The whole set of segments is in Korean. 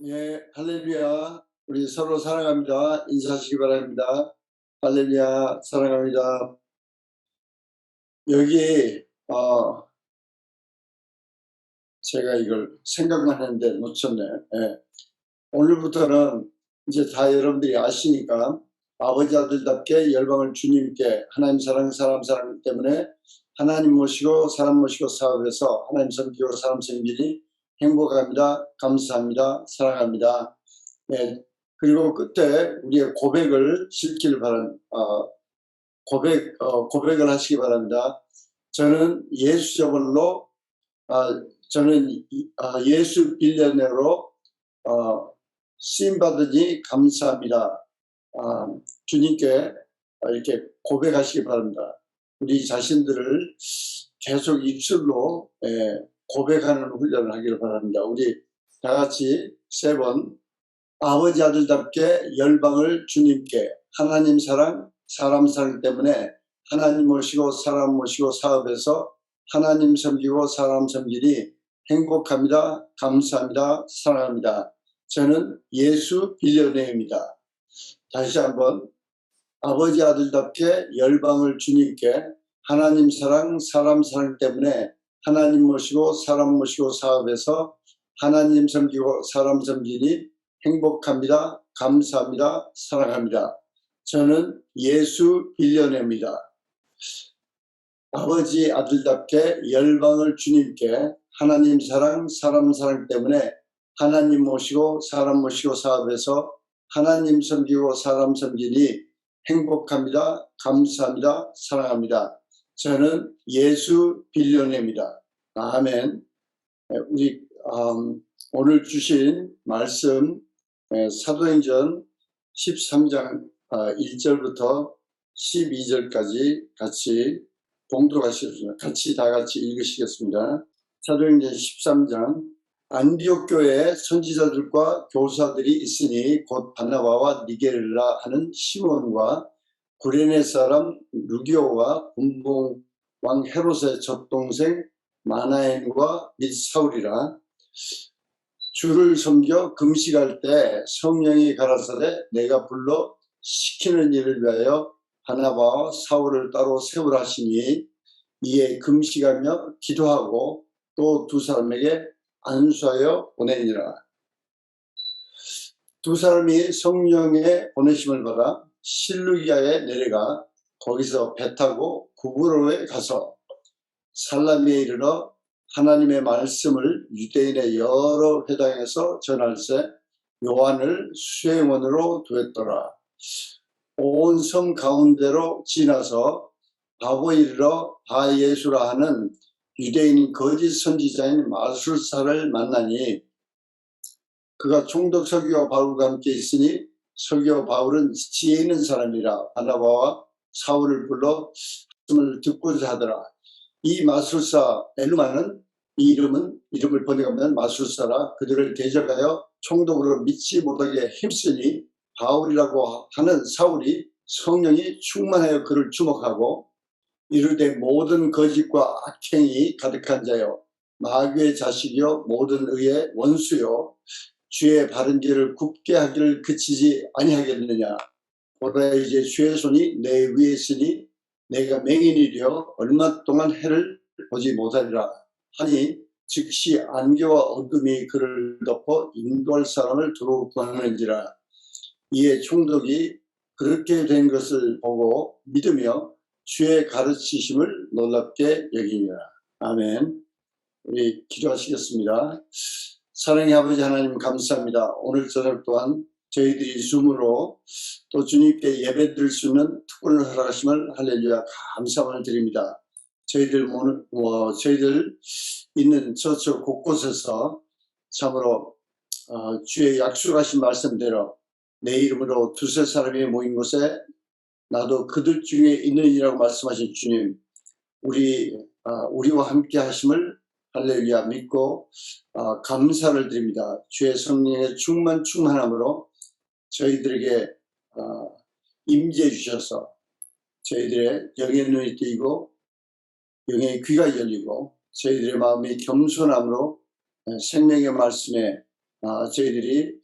예, 할렐루야. 우리 서로 사랑합니다. 인사하시기 바랍니다. 할렐루야, 사랑합니다. 여기, 제가 이걸 생각만 했는데 놓쳤네. 예. 오늘부터는 이제 다 여러분들이 아시니까 아버지 아들답게 열방을 주님께 하나님 사랑, 사람 사랑 때문에 하나님 모시고 사람 모시고 사업해서 하나님 섬기고 사람 섬기니 행복합니다. 감사합니다. 사랑합니다. 네. 그리고 끝에 우리의 고백을 실길 고백을 하시기 바랍니다. 저는 예수 저번로, 예수 빌려내로 쓰임 받으니 감사합니다. 주님께 이렇게 고백하시기 바랍니다. 우리 자신들을 계속 입술로 고백하는 훈련을 하기를 바랍니다. 우리 다 같이 세 번 아버지 아들답게 열방을 주님께 하나님 사랑, 사람 사랑 때문에 하나님 모시고 사람 모시고 사업에서 하나님 섬기고 사람 섬기니 행복합니다. 감사합니다. 사랑합니다. 저는 예수 빌려내입니다. 다시 한번 아버지 아들답게 열방을 주님께 하나님 사랑, 사람 사랑 때문에 하나님 모시고 사람 모시고 사업에서 하나님 섬기고 사람 섬기니 행복합니다. 감사합니다. 사랑합니다. 저는 예수 빌려냅니다. 아버지 아들답게 열방을 주님께 하나님 사랑, 사람 사랑 때문에 하나님 모시고 사람 모시고 사업에서 하나님 섬기고 사람 섬기니 행복합니다. 감사합니다. 사랑합니다. 저는 예수 빌려냅니다. 아멘. 우리 오늘 주신 말씀 사도행전 13장 1절부터 12절까지 같이 봉독하시겠습니다. 다 같이 읽으시겠습니다. 사도행전 13장 안디옥 교회에 선지자들과 교사들이 있으니 곧 바나바와 니게르라 하는 시몬과 구레네 사람 루기오와 분봉 왕 헤롯의 젖동생 마나엔과 및 사울이라. 주를 섬겨 금식할 때 성령이 가라사대 내가 불러 시키는 일을 위하여 바나바와 사울을 따로 세우라 하시니 이에 금식하며 기도하고 또 두 사람에게 안수하여 보내니라. 두 사람이 성령의 보내심을 받아 실루기아에 내려가 거기서 배 타고 구브로에 가서 살라미에 이르러 하나님의 말씀을 유대인의 여러 회당에서 전할세 요한을 수행원으로 두었더라. 온 성 가운데로 지나서 바보에 이르러 바예수라 하는 유대인 거짓 선지자인 마술사를 만나니 그가 총독 서기와 바울과 함께 있으니 서기와 바울은 지혜 있는 사람이라 바나바와 사울을 불러 말씀을 듣고자 하더라. 이 마술사 엘루마는 이 이름을 번역하면 마술사라. 그들을 대적하여 총독으로 믿지 못하게 힘쓰니 바울이라고 하는 사울이 성령이 충만하여 그를 주목하고 이르되 모든 거짓과 악행이 가득한 자요 마귀의 자식이요 모든 의의 원수요 주의 바른 길을 굽게 하기를 그치지 아니하겠느냐. 보라 이제 주의 손이 내 위에 있으니 내가 맹인이 되어 얼마 동안 해를 보지 못하리라 하니 즉시 안개와 어둠이 그를 덮어 인도할 사람을 두렵고 하는지라. 이에 총독이 그렇게 된 것을 보고 믿으며 주의 가르치심을 놀랍게 여기니라. 아멘. 우리 기도하시겠습니다. 사랑의 아버지 하나님 감사합니다. 오늘 저녁 또한 저희들이 줌으로 또 주님께 예배 드릴 수 있는 특권을 허락하심을 할렐루야 감사함을 드립니다. 저희들 있는 저처 곳곳에서 참으로 주의 약속하신 말씀대로 내 이름으로 두세 사람이 모인 곳에 나도 그들 중에 있느니라고 말씀하신 주님, 우리와 함께 하심을 할렐루야 믿고 감사를 드립니다. 주의 성령의 충만함으로 저희들에게 임재해 주셔서 저희들의 영의 눈이 뜨이고 영의 귀가 열리고 저희들의 마음이 겸손함으로 생명의 말씀에 저희들이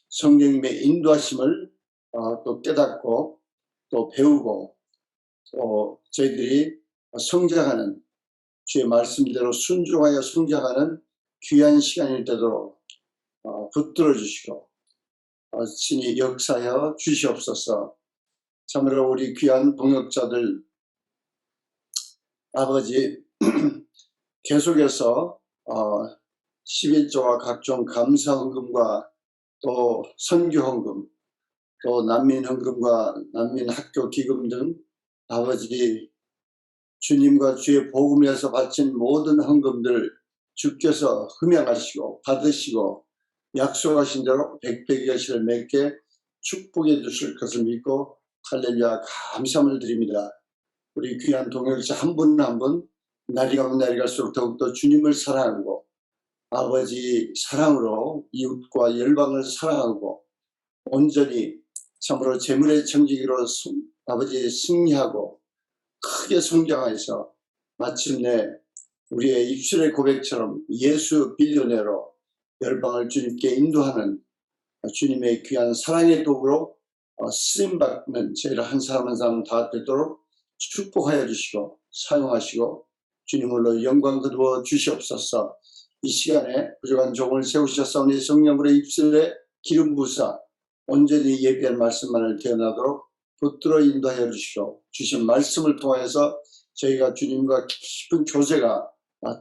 성령님의 인도하심을 또 깨닫고 또 배우고 또 저희들이 성장하는 주의 말씀대로 순종하여 성장하는 귀한 시간이 되도록 붙들어 주시고 친히 역사하여 주시옵소서. 참으로 우리 귀한 동역자들 아버지 계속해서 11조와 각종 감사헌금과 또 선교헌금 또 난민헌금과 난민학교기금 등 아버지 주님과 주의 복음에서 바친 모든 헌금들 주께서 흠양하시고 받으시고 약속하신 대로 백백의 결실을 맺게 축복해 주실 것을 믿고 할렐루야 감사함을 드립니다. 우리 귀한 동역자 한 분 한 분 날이 가면 날이 갈수록 더욱더 주님을 사랑하고 아버지 사랑으로 이웃과 열방을 사랑하고 온전히 참으로 재물의 청지기로 아버지 승리하고 크게 성장해서 마침내 우리의 입술의 고백처럼 예수 빌려내로 열방을 주님께 인도하는 주님의 귀한 사랑의 도구로 쓰임받는 저희를 한 사람 한 사람 다 되도록 축복하여 주시고 사용하시고 주님으로 영광 거두어 주시옵소서. 이 시간에 부족한 종을 세우셨사오니 성령으로 입술에 기름 부으사 온전히 예비한 말씀만을 태어나도록 붙들어 인도하여 주시고 주신 말씀을 통해서 저희가 주님과 깊은 교제가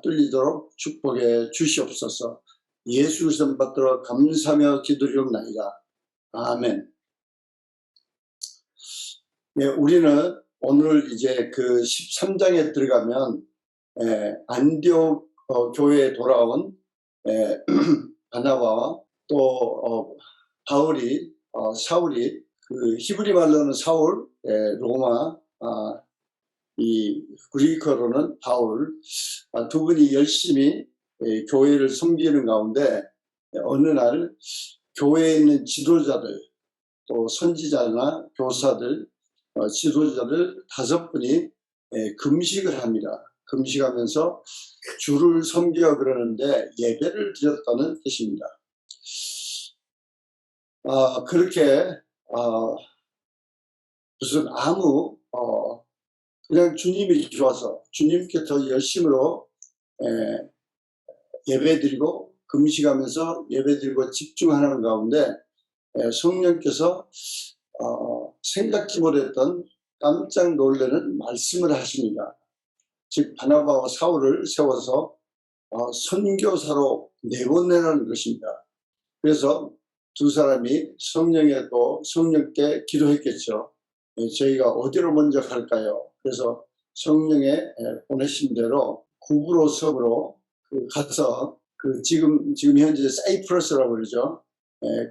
뚫리도록 축복해 주시옵소서. 예수 그리스도 받들어 감사하며 기도리옵나이다. 아멘. 네, 우리는 오늘 이제 그 13장에 들어가면 안디옥 교회에 돌아온 바나바와 또 바울이 사울이 그 히브리 말로는 사울, 로마 이 그리커로는 바울 두 분이 열심히 교회를 섬기는 가운데 어느 날 교회에 있는 지도자들 또 선지자나 교사들 지도자들 5분이 금식을 합니다. 금식하면서 주를 섬겨 그러는데 예배를 드렸다는 뜻입니다. 그렇게 무슨 아무 그냥 주님이 좋아서 주님께 더 열심으로 예배드리고 금식하면서 예배드리고 집중하는 가운데 성령께서 생각지 못했던 깜짝 놀라는 말씀을 하십니다. 즉 바나바와 사울을 세워서 선교사로 내보내라는 것입니다. 그래서 두 사람이 성령께 기도했겠죠. 저희가 어디로 먼저 갈까요? 그래서 성령의 보내신 대로 구브로섬으로 가서 지금 현재 사이프러스라고 그러죠.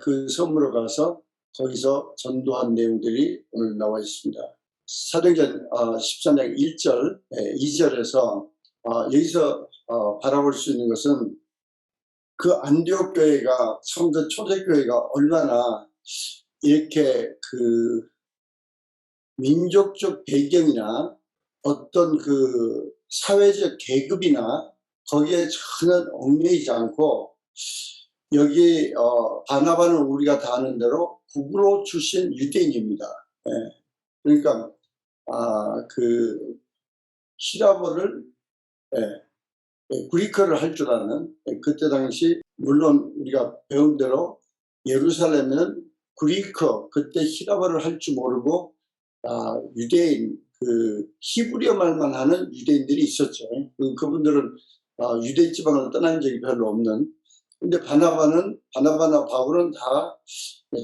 그 섬으로 가서 거기서 전도한 내용들이 오늘 나와 있습니다. 사도행전 13장 1절, 2절에서 여기서 바라볼 수 있는 것은 그 안디옥 교회가 성전 초대교회가 얼마나 이렇게 그 민족적 배경이나 어떤 그 사회적 계급이나 거기에 전혀 얽매이지 않고 여기 바나바는 우리가 다 아는 대로 구브로 출신 유대인입니다. 그러니까 그 히라보를 그리커를 할 줄 아는 그때 당시 물론 우리가 배운 대로 예루살렘에는 그리커 그때 히라보를 할 줄 모르고 유대인 그 히브리어 말만 하는 유대인들이 있었죠. 그분들은 유대 지방을 떠난 적이 별로 없는. 근데 바나바나 바울은 다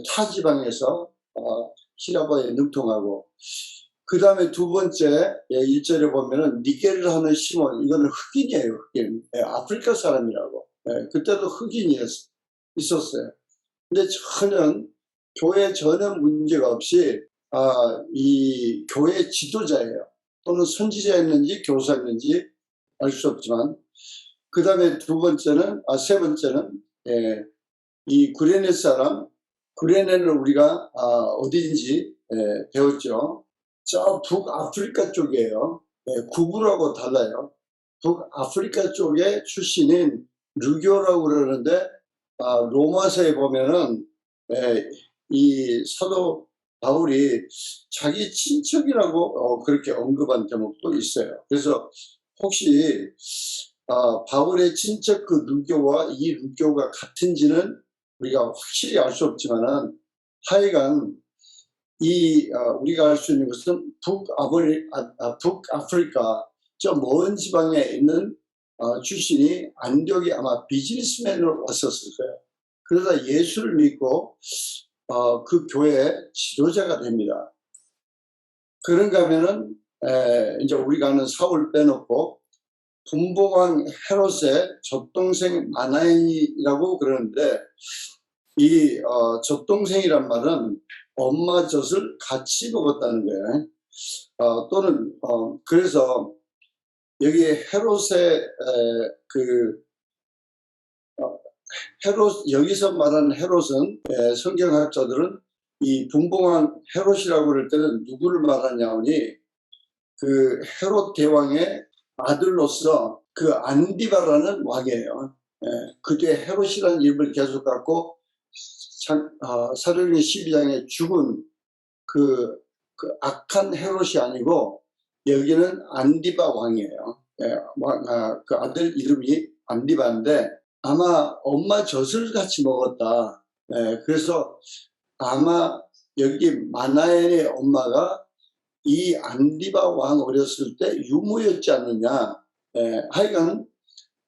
타 지방에서 히라보에 능통하고 그 다음에 두 번째 1절에 보면은 니게를 하는 시몬 이거는 흑인이에요. 흑인. 아프리카 사람이라고. 그때도 흑인이 있었어요. 근데 교회 전혀 문제가 없이 이 교회 지도자예요. 또는 선지자였는지 교사였는지 알 수 없지만 그 다음에 세 번째는 이 구레네 사람 구레네는 우리가 어디인지 배웠죠. 저 북아프리카 쪽이에요. 구부라고 달라요. 북아프리카 쪽의 출신인 루교라고 그러는데 로마서에 보면은 이 사도 바울이 자기 친척이라고 그렇게 언급한 대목도 있어요. 그래서 혹시 바울의 친척 그 누교와 이 누교가 같은지는 우리가 확실히 알 수 없지만은 하여간 우리가 알 수 있는 것은 북아프리카 저 먼 지방에 있는 출신이 안디옥에 아마 비즈니스맨으로 왔었을 거예요. 그러다 예수를 믿고 그 교회의 지도자가 됩니다. 그런가 하면은 이제 우리가 아는 사울 빼놓고 분봉왕 헤롯의 젖동생 마나엔이라고 그러는데 이 젖동생이란 말은 엄마 젖을 같이 먹었다는 거예요. 또는 그래서 여기 헤롯의 헤롯, 여기서 말하는 헤롯은 성경학자들은 이 분봉왕 헤롯이라고 그럴 때는 누구를 말하냐니 그 헤롯 대왕의 아들로서 그 안디바라는 왕이에요. 그 뒤에 헤롯이라는 이름을 계속 갖고 사도행전 12장에 죽은 그 악한 헤롯이 아니고 여기는 안디바 왕이에요. 그 아들 이름이 안디바인데 아마 엄마 젖을 같이 먹었다. 그래서 아마 여기 마나엘의 엄마가 이 안디바 왕 어렸을 때 유모였지 않느냐. 하여간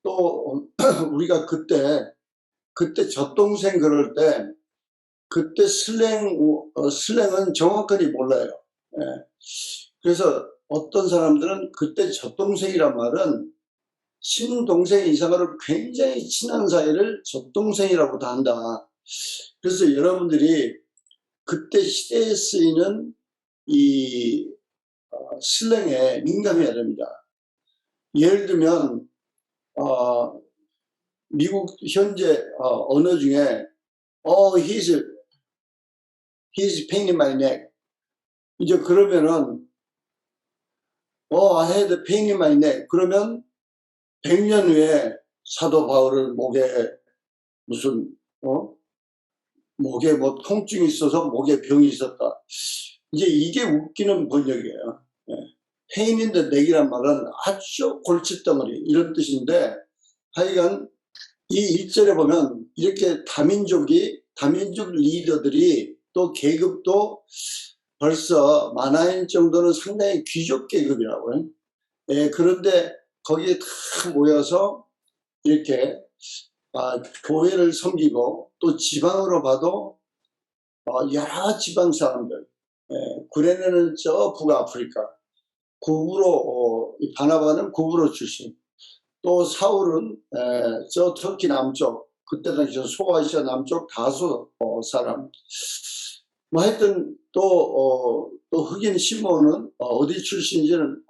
또 우리가 그때 젖동생 그럴 때 그때 슬랭은 정확하게 몰라요. 그래서 어떤 사람들은 그때 젖동생이란 말은 친동생 이상으로 굉장히 친한 사이를 젖동생이라고도 한다. 그래서 여러분들이 그때 시대에 쓰이는 이 슬랭에 민감해야 됩니다. 예를 들면 미국 현재 언어 중에 he's pain in my neck. 이제 그러면은 I had a pain in my neck. 그러면 100년 후에 사도 바울은 목에 무슨 목에 뭐 통증이 있어서 목에 병이 있었다. 이제 이게 웃기는 번역이에요. pain in the neck이란 말은 아주 골칫덩어리 이런 뜻인데 하여간 이 1절에 보면 이렇게 다민족 리더들이 또 계급도 벌써 마나엔 정도는 상당히 귀족 계급이라고요. 그런데 거기에 다 모여서 이렇게 교회를 섬기고 또 지방으로 봐도 여러 지방 사람들, 구레네는 저 북아프리카, 구브로 바나바는 구브로 출신, 또 사울은 저 터키 남쪽, 그때 당시 소아시아 남쪽 다수 사람. 뭐 하여튼 또 흑인 시몬은 어디 출신인지는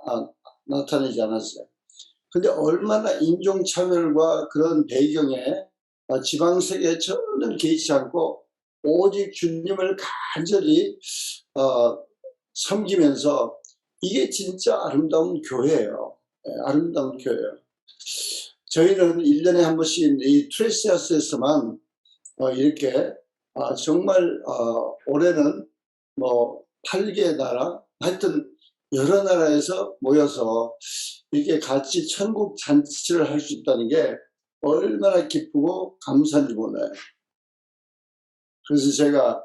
나타내지 않았어요. 근데 얼마나 인종차별과 그런 배경에 지방세계에 전혀 개의치 않고 오직 주님을 간절히 섬기면서 이게 진짜 아름다운 교회예요. 아름다운 교회예요. 저희는 1년에 한 번씩 이 트레시아스에서만 이렇게 정말 올해는 뭐 8개의 나라 하여튼 여러 나라에서 모여서 이렇게 같이 천국 잔치를 할 수 있다는 게 얼마나 기쁘고 감사한지 몰라요. 그래서 제가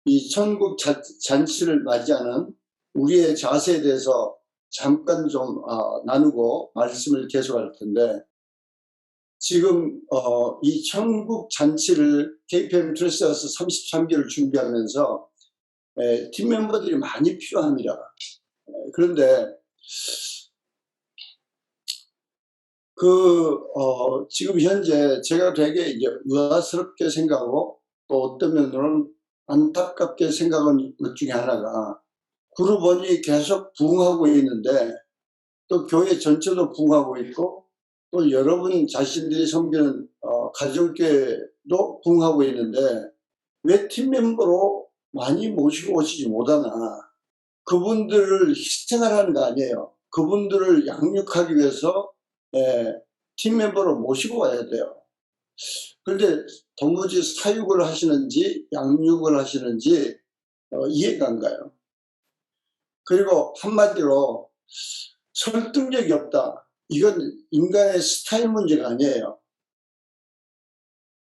이 천국 잔치를 맞이하는 우리의 자세에 대해서 잠깐 좀 나누고 말씀을 계속할 텐데 지금 이 천국 잔치를 KPM 트레시아스 33개를 준비하면서 팀 멤버들이 많이 필요합니다. 그런데 지금 현재 제가 되게 이제 의아스럽게 생각하고 또 어떤 면으로는 안타깝게 생각하는 것 중에 하나가 그룹원이 계속 부흥하고 있는데 또 교회 전체도 부흥하고 있고 또 여러분 자신들이 섬기는 가정교회도 부흥하고 있는데 왜 팀 멤버로 많이 모시고 오시지 못하나. 그분들을 희생하라는 거 아니에요. 그분들을 양육하기 위해서 팀 멤버로 모시고 와야 돼요. 그런데 도무지 사육을 하시는지 양육을 하시는지 이해가 안 가요. 그리고 한마디로 설득력이 없다. 이건 인간의 스타일 문제가 아니에요.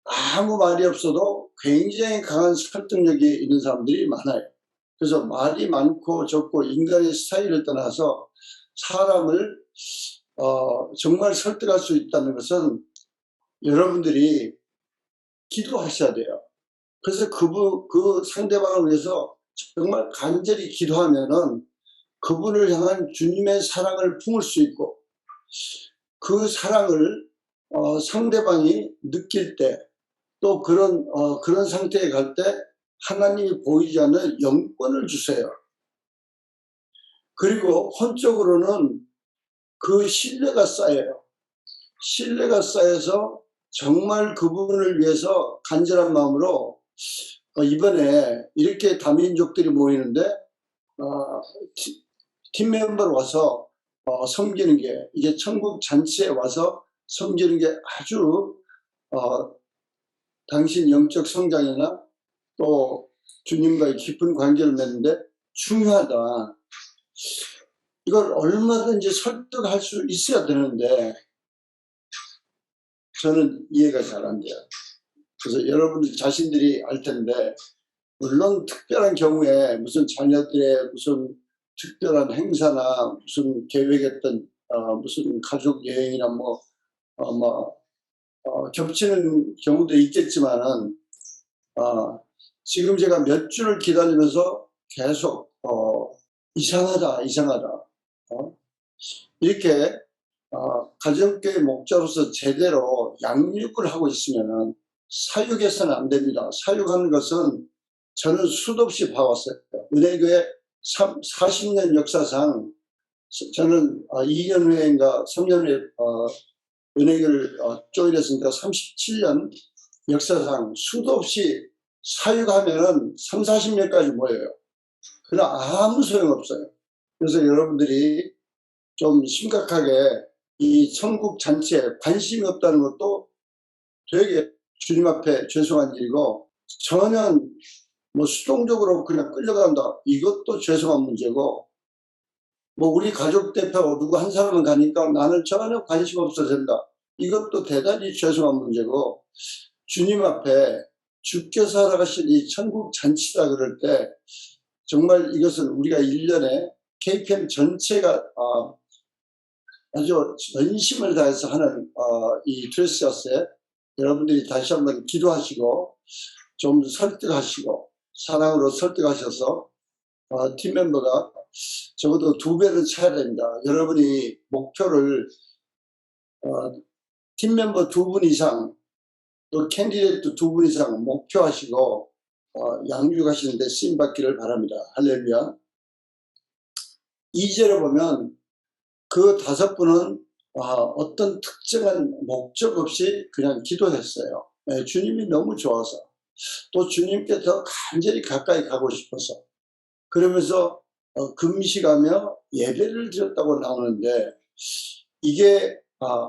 아무 말이 없어도 굉장히 강한 설득력이 있는 사람들이 많아요. 그래서 말이 많고 적고 인간의 스타일을 떠나서 사람을 정말 설득할 수 있다는 것은 여러분들이 기도하셔야 돼요. 그래서 그 상대방을 위해서 정말 간절히 기도하면은 그분을 향한 주님의 사랑을 품을 수 있고, 그 사랑을 상대방이 느낄 때, 또 그런 상태에 갈 때 하나님이 보이지 않는 영권을 주세요. 그리고 혼적으로는 그 신뢰가 쌓여요. 신뢰가 쌓여서 정말 그분을 위해서 간절한 마음으로 이번에 이렇게 다민족들이 모이는데 팀 멤버로 와서 섬기는 게, 이게 천국 잔치에 와서 섬기는 게 아주 당신 영적 성장이나 또 주님과의 깊은 관계를 맺는데 중요하다. 이걸 얼마든지 설득할 수 있어야 되는데 저는 이해가 잘 안 돼요. 그래서 여러분들 자신들이 알 텐데, 물론 특별한 경우에 무슨 자녀들의 무슨 특별한 행사나 무슨 계획했던 무슨 가족 여행이나 겹치는 경우도 있겠지만은 지금 제가 몇 주를 기다리면서 계속 이상하다 이렇게 가정교회 목자로서 제대로 양육을 하고 있으면은 사육해서는 안 됩니다. 사육하는 것은 저는 수도 없이 봐왔어요. 은혜교회 40년 역사상 저는 2년 후에인가 3년 후에 은혜교를 조인했으니까 37년 역사상 수도 없이 사육하면은 3, 40년까지 모여요. 그러나 아무 소용없어요. 그래서 여러분들이 좀 심각하게 이 천국 잔치에 관심이 없다는 것도 되게 주님 앞에 죄송한 일이고, 전혀 수동적으로 그냥 끌려간다, 이것도 죄송한 문제고, 우리 가족 대표 누구 한 사람은 가니까 나는 전혀 관심 없어도 된다, 이것도 대단히 죄송한 문제고, 주님 앞에 주께서 살아가신 이 천국 잔치다 그럴 때 정말 이것은 우리가 1년에 KPM 전체가 아주 전심을 다해서 하는 이 드레스였어요. 여러분들이 다시 한번 기도하시고 좀 설득하시고 사랑으로 설득하셔서 팀 멤버가 적어도 2배는 차야 됩니다. 여러분이 목표를 팀 멤버 2분 이상, 또 캔디데이트 2분 이상 목표하시고 양육하시는데 쓰임받기를 바랍니다. 할렐루야. 2절에 보면 그 5분은 어떤 특정한 목적 없이 그냥 기도했어요. 주님이 너무 좋아서, 또 주님께 더 간절히 가까이 가고 싶어서, 그러면서 금식하며 예배를 드렸다고 나오는데, 이게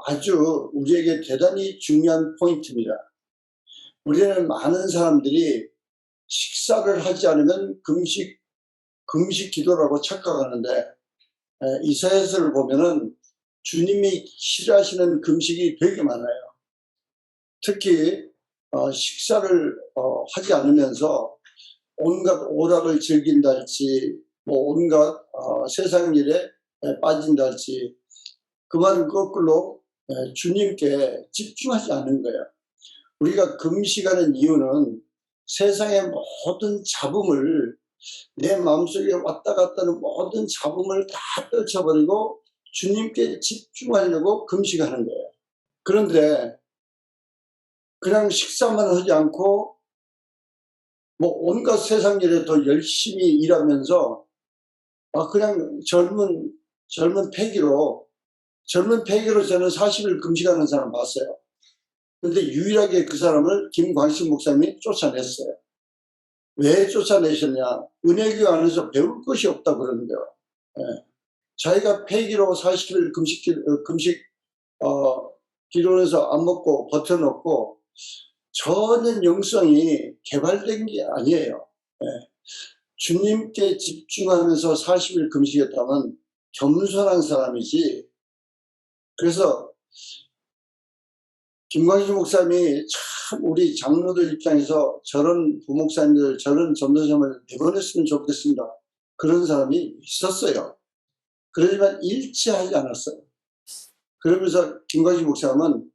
아주 우리에게 대단히 중요한 포인트입니다. 우리는 많은 사람들이 식사를 하지 않으면 금식 기도라고 착각하는데, 이사야서를 보면은 주님이 싫어하시는 금식이 되게 많아요. 특히 식사를 하지 않으면서 온갖 오락을 즐긴다 할지, 온갖 세상 일에 빠진다 할지, 그 말은 거꾸로 주님께 집중하지 않는 거예요. 우리가 금식하는 이유는 세상의 모든 잡음을, 내 마음속에 왔다 갔다 하는 모든 잡음을 다 떨쳐버리고 주님께 집중하려고 금식하는 거예요. 그런데 그냥 식사만 하지 않고 온갖 세상 일에 더 열심히 일하면서 그냥 젊은 패기로 저는 40일 금식하는 사람 봤어요. 그런데 유일하게 그 사람을 김광식 목사님이 쫓아냈어요. 왜 쫓아내셨냐? 은혜교 안에서 배울 것이 없다 그러는 거예요. 자기가 폐기로 40일 금식 기도해서 안 먹고 버텨놓고 전혀 영성이 개발된 게 아니에요. 예. 주님께 집중하면서 40일 금식했다면 겸손한 사람이지. 그래서 김광식 목사님이 참 우리 장로들 입장에서 저런 부목사님들, 저런 전도자를 내보냈으면 좋겠습니다. 그런 사람이 있었어요. 그러지만 일치하지 않았어요. 그러면서 김광식 목사님은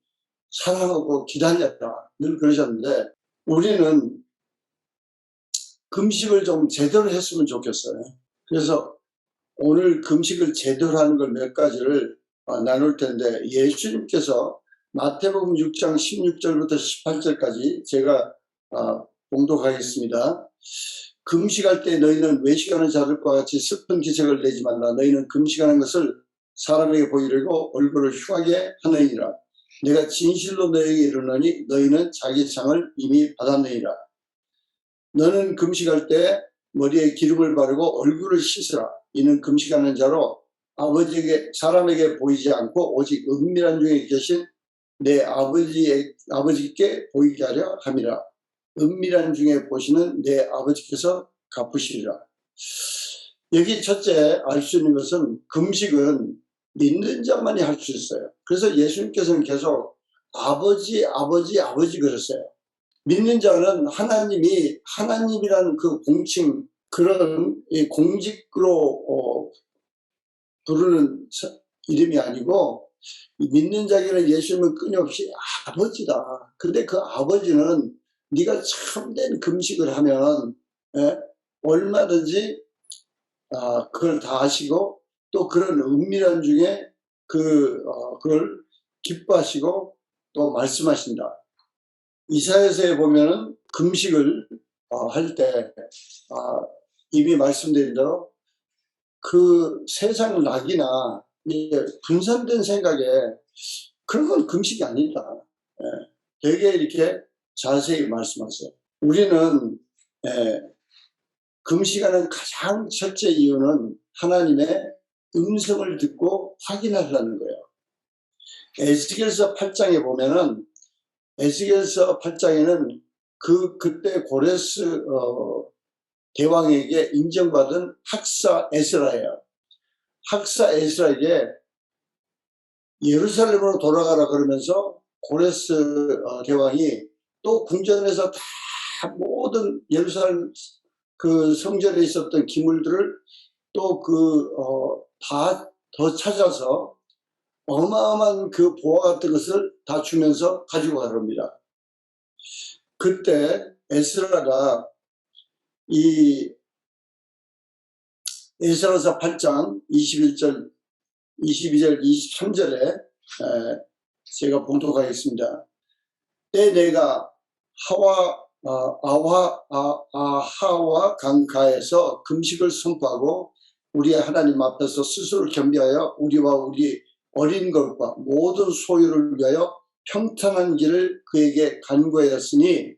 사랑하고 기다렸다 늘 그러셨는데, 우리는 금식을 좀 제대로 했으면 좋겠어요. 그래서 오늘 금식을 제대로 하는 걸 몇 가지를 나눌 텐데, 예수님께서 마태복음 6장 16절부터 18절까지 제가 봉독하겠습니다. 금식할 때 너희는 외식하는 자들과 같이 슬픈 기색을 내지 말라. 너희는 금식하는 것을 사람에게 보이려고 얼굴을 흉하게 하느니라. 내가 진실로 너희에게 이르노니 너희는 자기 상을 이미 받았느니라. 너는 금식할 때 머리에 기름을 바르고 얼굴을 씻으라. 이는 금식하는 자로 아버지에게, 사람에게 보이지 않고 오직 은밀한 중에 계신 내 아버지께 보이게 하려 함이라. 은밀한 중에 보시는 내 아버지께서 갚으시리라. 여기 첫째 알 수 있는 것은 금식은 믿는 자만이 할 수 있어요. 그래서 예수님께서는 계속 아버지 그랬어요. 믿는 자는 하나님이란 그 공칭, 그런 공직으로 부르는 이름이 아니고, 믿는 자에게는 예수님은 끊임없이 아버지다. 근데 그 아버지는 네가 참된 금식을 하면 얼마든지 그걸 다 하시고, 또 그런 은밀한 중에 그걸 기뻐하시고 또 말씀하신다. 이사야서에 보면은 금식을 할 때 이미 말씀드린 대로 그 세상 낙이나 분산된 생각에 그런 건 금식이 아니다. 되게 이렇게 자세히 말씀하세요. 우리는 금식하는 가장 첫째 이유는 하나님의 음성을 듣고 확인하려는 거예요. 에스겔서 8장에 보면은, 에스겔서 8장에는 그때 고레스 대왕에게 인정받은 학사 에스라예요. 학사 에스라에게 예루살렘으로 돌아가라 그러면서 고레스 대왕이 또 궁전에서 다 모든 예루살렘 그 성전에 있었던 기물들을 또 다 더 찾아서 어마어마한 그 보화 같은 것을 다 주면서 가지고 가랍니다. 그때 에스라가 이 에스라서 8장 21절, 22절, 23절에 제가 봉독하겠습니다. 때 내가 아하와 강가에서 금식을 선포하고 우리의 하나님 앞에서 스스로를 겸비하여 우리와 우리 어린 것과 모든 소유를 위하여 평탄한 길을 그에게 간구하였으니,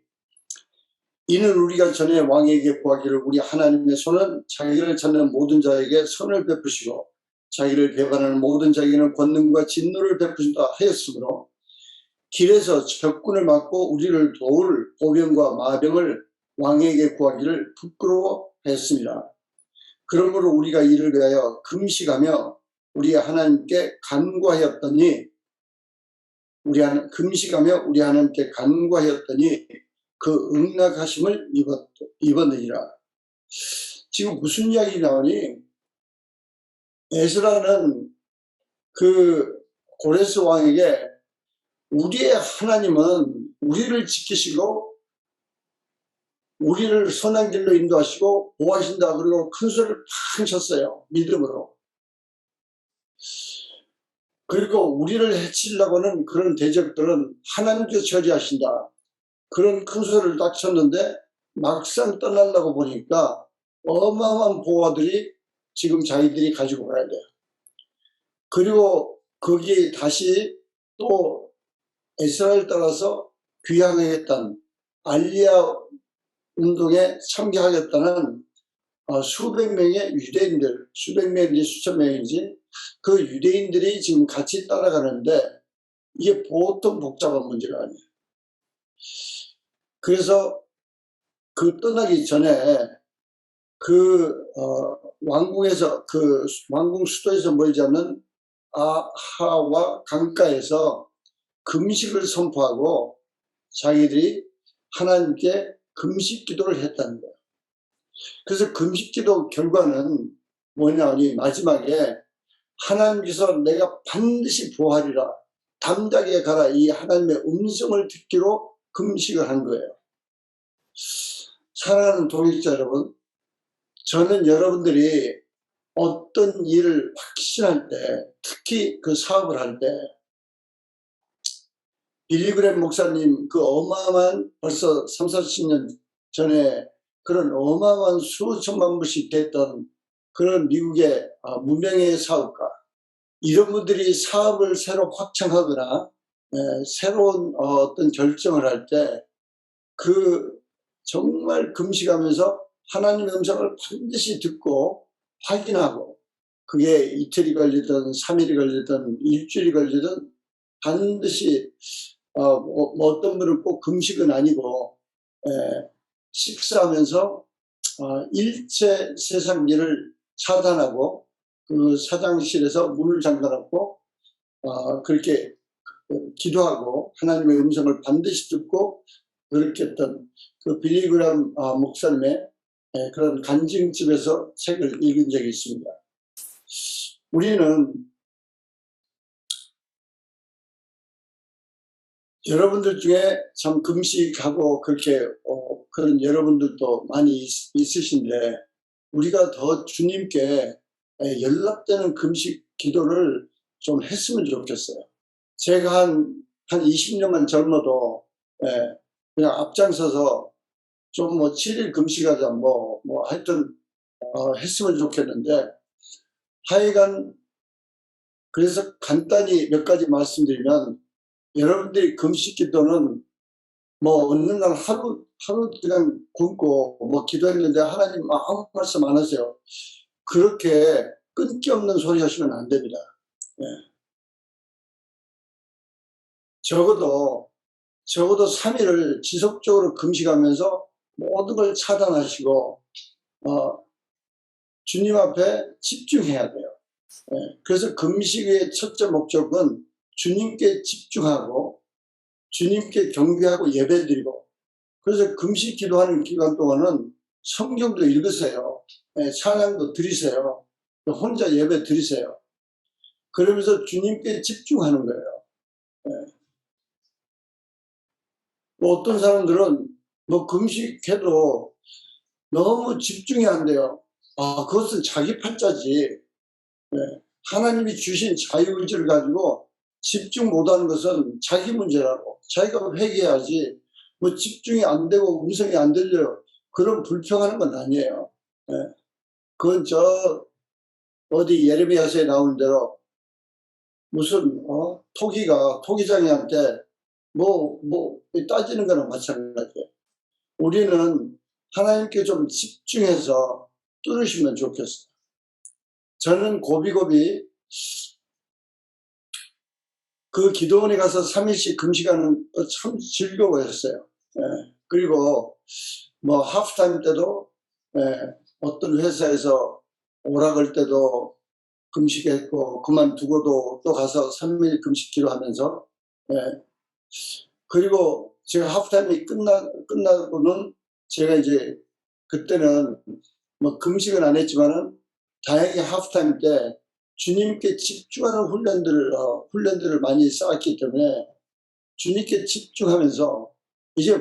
이는 우리가 전에 왕에게 구하기를 우리 하나님의 손은 자기를 찾는 모든 자에게 선을 베푸시고 자기를 배반하는 모든 자에게는 권능과 진노를 베푸신다 하였으므로, 길에서 적군을 막고 우리를 도울 보병과 마병을 왕에게 구하기를 부끄러워했습니다. 그러므로 우리가 이를 위하여 금식하며 우리 하나님께 간구하였더니 그 응낙하심을 입었느니라. 지금 무슨 이야기 나오니? 에스라는 그 고레스 왕에게 우리의 하나님은 우리를 지키시고 우리를 선한 길로 인도하시고 보호하신다. 그리고 큰 소리를 팍 쳤어요. 믿음으로. 그리고 우리를 해치려고는 그런 대적들은 하나님께서 처리하신다. 그런 큰 소리를 딱 쳤는데 막상 떠나려고 보니까 어마어마한 보호들이 지금 자기들이 가지고 가야 돼요. 그리고 거기 다시 또 에스라를 따라서 귀향하겠다는, 알리야 운동에 참여하겠다는 수백 명의 유대인들, 수백 명인지 수천 명인지 그 유대인들이 지금 같이 따라가는데, 이게 보통 복잡한 문제가 아니에요. 그래서 그 떠나기 전에 왕궁에서 왕궁 수도에서 멀지 않는 아하와 강가에서 금식을 선포하고 자기들이 하나님께 금식 기도를 했다는 거예요. 그래서 금식 기도 결과는 뭐냐니 마지막에 하나님께서 내가 반드시 보하리라, 담대하게 가라, 이 하나님의 음성을 듣기로 금식을 한 거예요. 사랑하는 동역자 여러분, 저는 여러분들이 어떤 일을 확신할 때, 특히 그 사업을 할 때, 빌리 그램 목사님 그 어마어마한 벌써 30-40년 전에 그런 어마어마한 수천만 불씩 됐던 그런 미국의 무명의 사업가, 이런 분들이 사업을 새로 확장하거나 새로운 어떤 결정을 할 때 정말 금식하면서 하나님의 음성을 반드시 듣고 확인하고, 그게 이틀이 걸리든 3일이 걸리든 일주일이 걸리든 반드시 어떤 분은 꼭 금식은 아니고 식사하면서 일체 세상 일을 차단하고 그 사장실에서 문을 잠가놓고 그렇게 기도하고 하나님의 음성을 반드시 듣고 그렇게 했던 그 빌리 그램 목사님의 그런 간증집에서 책을 읽은 적이 있습니다. 우리는 여러분들 중에 참 금식하고 그렇게 그런 여러분들도 많이 있으신데, 우리가 더 주님께 연락되는 금식 기도를 좀 했으면 좋겠어요. 제가 한 20년만 젊어도 그냥 앞장서서 좀 7일 금식하자 하여튼 했으면 좋겠는데, 하여간 그래서 간단히 몇 가지 말씀드리면, 여러분들이 금식 기도는 어느 날 하루 그냥 굶고 기도했는데 하나님 아무 말씀 안 하세요. 그렇게 끊기 없는 소리 하시면 안 됩니다. 적어도 3일을 지속적으로 금식하면서 모든 걸 차단하시고 주님 앞에 집중해야 돼요. 그래서 금식의 첫째 목적은 주님께 집중하고 주님께 경배하고 예배드리고, 그래서 금식 기도하는 기간 동안은 성경도 읽으세요. 찬양도 드리세요. 혼자 예배 드리세요. 그러면서 주님께 집중하는 거예요. 어떤 사람들은 금식해도 너무 집중이 안 돼요. 그것은 자기 팔자지. 하나님이 주신 자유의지를 가지고 집중 못하는 것은 자기 문제라고. 자기가 회개해야지. 집중이 안 되고 음성이 안 들려요, 그럼 불평하는 건 아니에요. 그건 어디 예레미야서에 나오는 대로 무슨 토기장이한테 따지는 거랑 마찬가지예요. 우리는 하나님께 좀 집중해서 뚫으시면 좋겠어요. 저는 고비고비 그 기도원에 가서 3일씩 금식하는 거 참 즐거워했어요. 그리고 하프타임 때도 어떤 회사에서 오락할 때도 금식했고, 그만두고도 또 가서 3일 금식 기도하면서, 그리고 제가 하프타임이 끝나고는 제가 이제 그때는 금식은 안 했지만은 다행히 하프타임 때 주님께 집중하는 훈련들을 많이 쌓았기 때문에 주님께 집중하면서 이제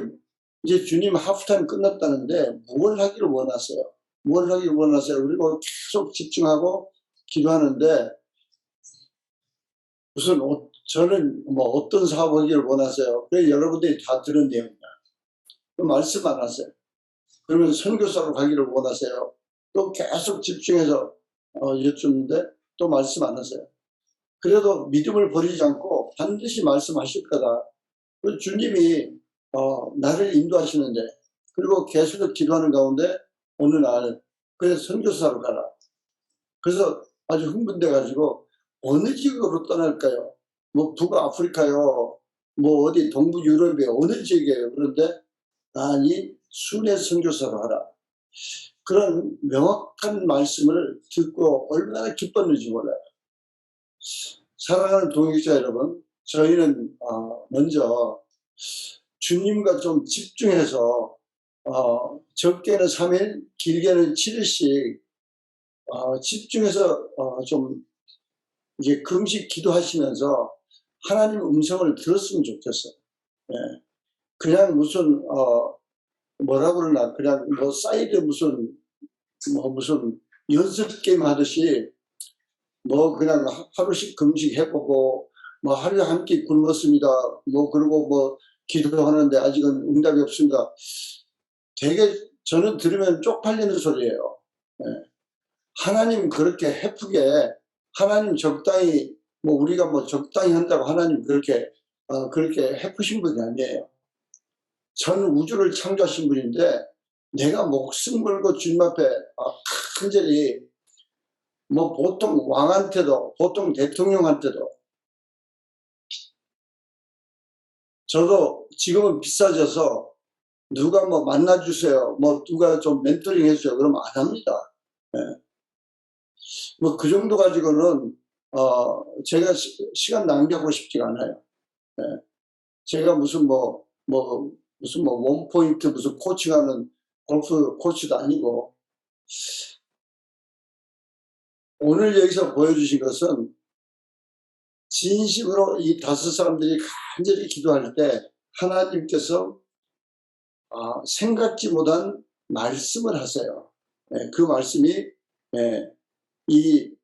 주님 하프타임 끝났다는데 뭘 하기를 원하세요? 그리고 계속 집중하고 기도하는데, 무슨 저는 어떤 사업하기를 원하세요? 그래, 여러분들이 다 들은 내용이다. 말씀 안 하세요. 그러면 선교사로 가기를 원하세요? 또 계속 집중해서 여쭙는데 또 말씀 안 하세요. 그래도 믿음을 버리지 않고 반드시 말씀하실 거다. 주님이 나를 인도하시는데, 그리고 계속 기도하는 가운데 어느 날 그래서 선교사로 가라. 그래서 아주 흥분돼 가지고 어느 지역으로 떠날까요? 북아프리카요, 뭐 어디 동부 유럽의 어느 지역이에요. 그런데 아니 순회 선교사로 하라. 그런 명확한 말씀을 듣고 얼마나 기뻤는지 몰라요. 사랑하는 동역자 여러분, 저희는 먼저 주님과 좀 집중해서 적게는 3일, 길게는 7일씩 집중해서 좀 이제 금식 기도하시면서 하나님 음성을 들었으면 좋겠어요. 예. 그냥 무슨 뭐라 그러나 그냥 뭐 사이드 무슨 연습 게임 하듯이 뭐 그냥 하루씩 금식 해보고 뭐 하루에 한 끼 굶었습니다. 뭐 그리고 뭐 기도하는데 아직은 응답이 없습니다. 되게 저는 들으면 쪽팔리는 소리예요. 예. 하나님 그렇게 해프게 하나님 적당히 뭐 우리가 뭐 적당히 한다고 하나님 그렇게 해프신 분이 아니에요. 전 우주를 창조하신 분인데 내가 목숨 걸고 주님 앞에 간절히 뭐 보통 왕한테도 보통 대통령한테도 저도 지금은 비싸져서 누가 뭐 만나주세요 뭐 누가 좀 멘토링 해주세요 그러면 안 합니다. 네. 뭐 그 정도 가지고는 제가 시간 낭비하고 싶지가 않아요. 네. 제가 무슨 원포인트 무슨 코칭하는 골프 코치도 아니고 오늘 여기서 보여주신 것은 진심으로 이 5사람들이 간절히 기도할 때 하나님께서 생각지 못한 말씀을 하세요. 네, 그 말씀이 이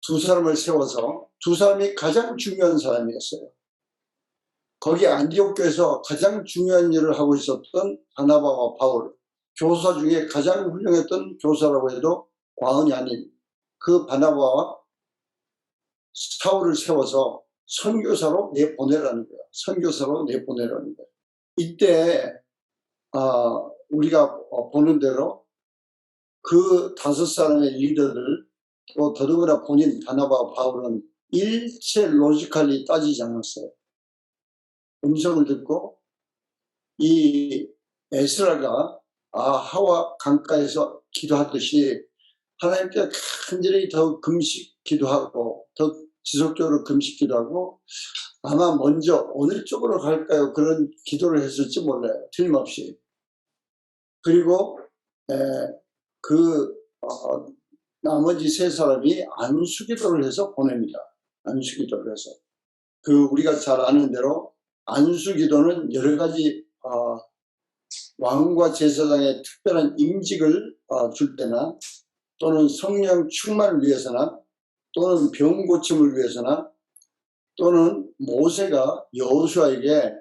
2사람을 세워서 2사람이 가장 중요한 사람이었어요. 거기 안디옥 교회에서 가장 중요한 일을 하고 있었던 바나바와 바울, 교사 중에 가장 훌륭했던 교사라고 해도 과언이 아닌 그 바나바와 사울을 세워서 선교사로 내보내라는 거예요. 선교사로 내보내라는 거예요. 이때 우리가 보는 대로 그 5사람의 리더들 또 더더구나 본인 바나바와 바울은 일체 로지컬리 따지지 않았어요. 음성을 듣고 이 에스라가 하와 강가에서 기도하듯이 하나님께 간절히 더 금식 기도하고 더 지속적으로 금식 기도하고 아마 먼저 어느 쪽으로 갈까요? 그런 기도를 했을지 몰라요. 틀림없이. 그리고 나머지 3사람이 안수기도를 해서 보냅니다. 안수기도를 해서. 우리가 잘 아는 대로 안수기도는 여러 가지 왕과 제사장의 특별한 임직을 줄 때나 또는 성령 충만을 위해서나 또는 병 고침을 위해서나 또는 모세가 여호수아에게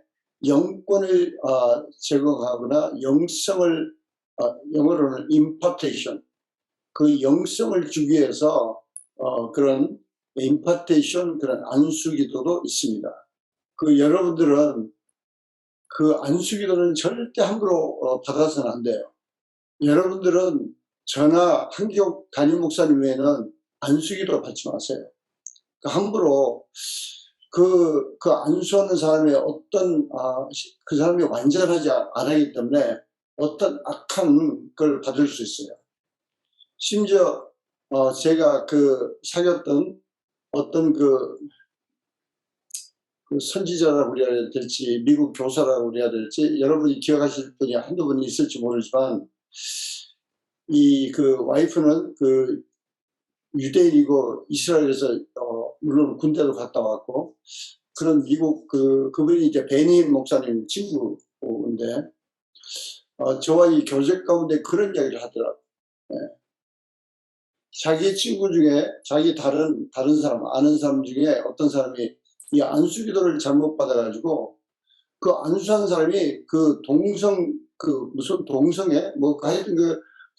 영권을 제공하거나 영성을 영어로는 impartation 그 영성을 주기 위해서 그런 impartation 그런 안수기도도 있습니다. 여러분들은 그 안수기도는 절대 함부로 받아서는 안 돼요. 여러분들은 저나 한기옥 담임 목사님 외에는 안수기도 받지 마세요. 함부로 그 안수하는 사람의 어떤 그 사람이 완전하지 않았기 때문에 어떤 악한 걸 받을 수 있어요. 심지어 제가 사귀었던 어떤 그 선지자라고 그래야 될지 미국 교사라고 그래야 될지 여러분이 기억하실 분이 한두 분 있을지 모르지만 그 와이프는 유대인이고 이스라엘에서 물론 군대도 갔다 왔고 그런 미국 그분이 이제 베니 목사님 친구인데 저와 이 교제 가운데 그런 이야기를 하더라고요. 네. 자기 친구 중에 자기 다른 사람 아는 사람 중에 어떤 사람이 이 안수기도를 잘못 받아가지고 그 안수한 사람이 무슨 동성애 하여튼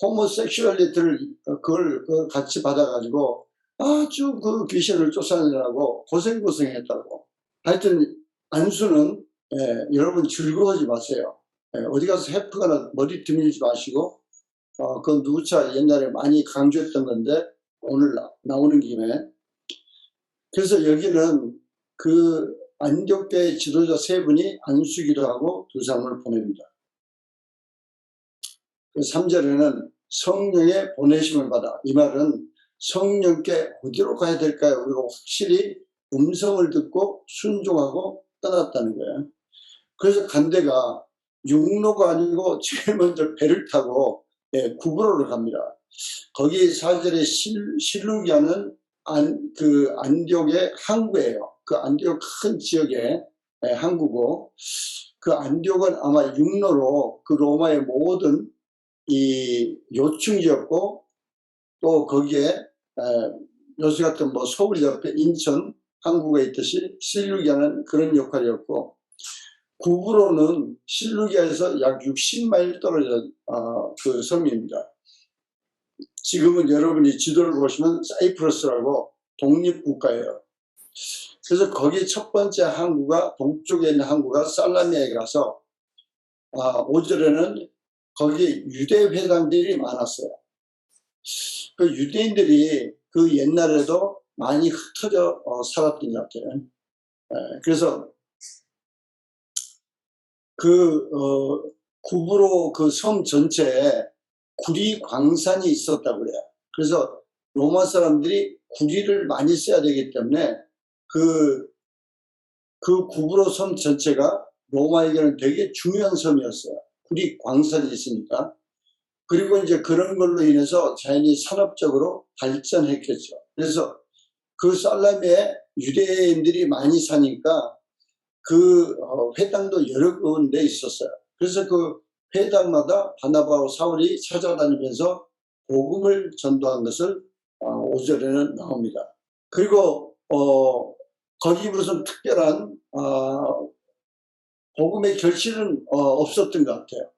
호모섹슈얼리티를 그걸 같이 받아가지고 아주 귀신을 쫓아내느라고 고생했다고. 하여튼 안수는 여러분 즐거워하지 마세요. 어디 가서 해프거나 머리 들밀지 마시고 그건 누구차 옛날에 많이 강조했던 건데 오늘 나오는 김에 그래서 여기는 그 안디옥교회 지도자 세 분이 안수기도 하고 두 사람을 보냅니다. 3절에는 성령의 보내심을 받아. 이 말은 성령께 어디로 가야 될까요? 그리고 확실히 음성을 듣고 순종하고 떠났다는 거예요. 그래서 간 데가 육로가 아니고 제일 먼저 배를 타고 구브로를 갑니다. 거기 4절에 실루기아는 그 안디옥의 항구예요. 그 안디옥 큰 지역의 항구고, 그 안디옥은 아마 육로로 그 로마의 모든 이 요충지였고, 또 거기에 요새 같은 뭐 서울 옆에 인천 항구가 있듯이 실루기아는 그런 역할이었고, 구브로는 실루기아에서 약 60마일 떨어진 그 섬입니다. 지금은 여러분이 지도를 보시면 사이프러스라고 독립국가예요. 그래서 거기 첫 번째 항구가, 동쪽에 있는 항구가 살라미아에 가서 5절에는 거기 유대 회당들이 많았어요. 그 유대인들이 그 옛날에도 많이 흩어져 살았던 것 같아요. 그래서 그 구브로 그 섬 전체에 구리 광산이 있었다고 그래요. 그래서 로마 사람들이 구리를 많이 써야 되기 때문에 그 구브로 섬 전체가 로마에게는 되게 중요한 섬이었어요. 구리 광산이 있으니까. 그리고 이제 그런 걸로 인해서 자연히 산업적으로 발전했겠죠. 그래서 그 살라미에 유대인들이 많이 사니까 그 회당도 여러 군데 있었어요. 그래서 그 회당마다 바나바와 사울이 찾아다니면서 복음을 전도한 것을 5절에는 나옵니다. 그리고 거기 무슨 특별한 복음의 결실은 없었던 것 같아요.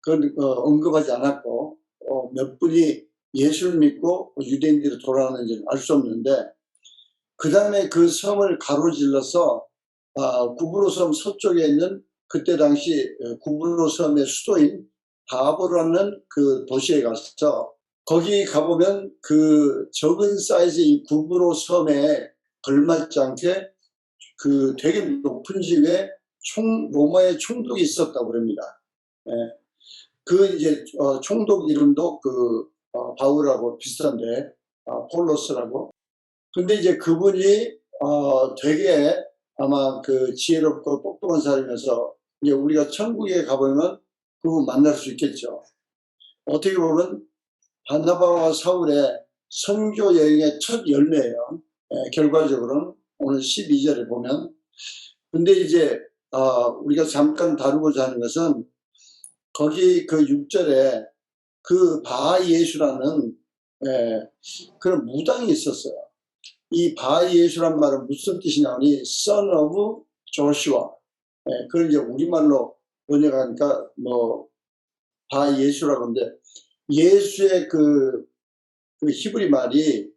그건 언급하지 않았고, 몇 분이 예수를 믿고 유대인들이 돌아오는지는 알 수 없는데, 그 다음에 그 섬을 가로질러서 구브로 섬 서쪽에 있는 그때 당시 구브로 섬의 수도인 바보라는 그 도시에 가서, 거기 가보면 그 적은 사이즈 이 구브로 섬에 걸맞지 않게 그 되게 높은 집에 로마의 총독이 있었다고 합니다. 그 이제 총독 이름도 그 바울하고 비슷한데 폴로스라고. 근데 이제 그분이 되게 아마 그 지혜롭고 똑똑한 사람이어서 이제 우리가 천국에 가보면 그분 만날 수 있겠죠. 어떻게 보면 바나바와 사울의 선교 여행의 첫 열매예요. 결과적으로는 오늘 12절에 보면. 근데 이제 우리가 잠깐 다루고자 하는 것은 거기 그 6절에 그 바예수라는 그런 무당이 있었어요. 이 바예수란 말은 무슨 뜻이냐니 son of Joshua. 그걸 이제 우리말로 번역하니까 뭐 바예수라고 하는데, 예수의 그 히브리 말이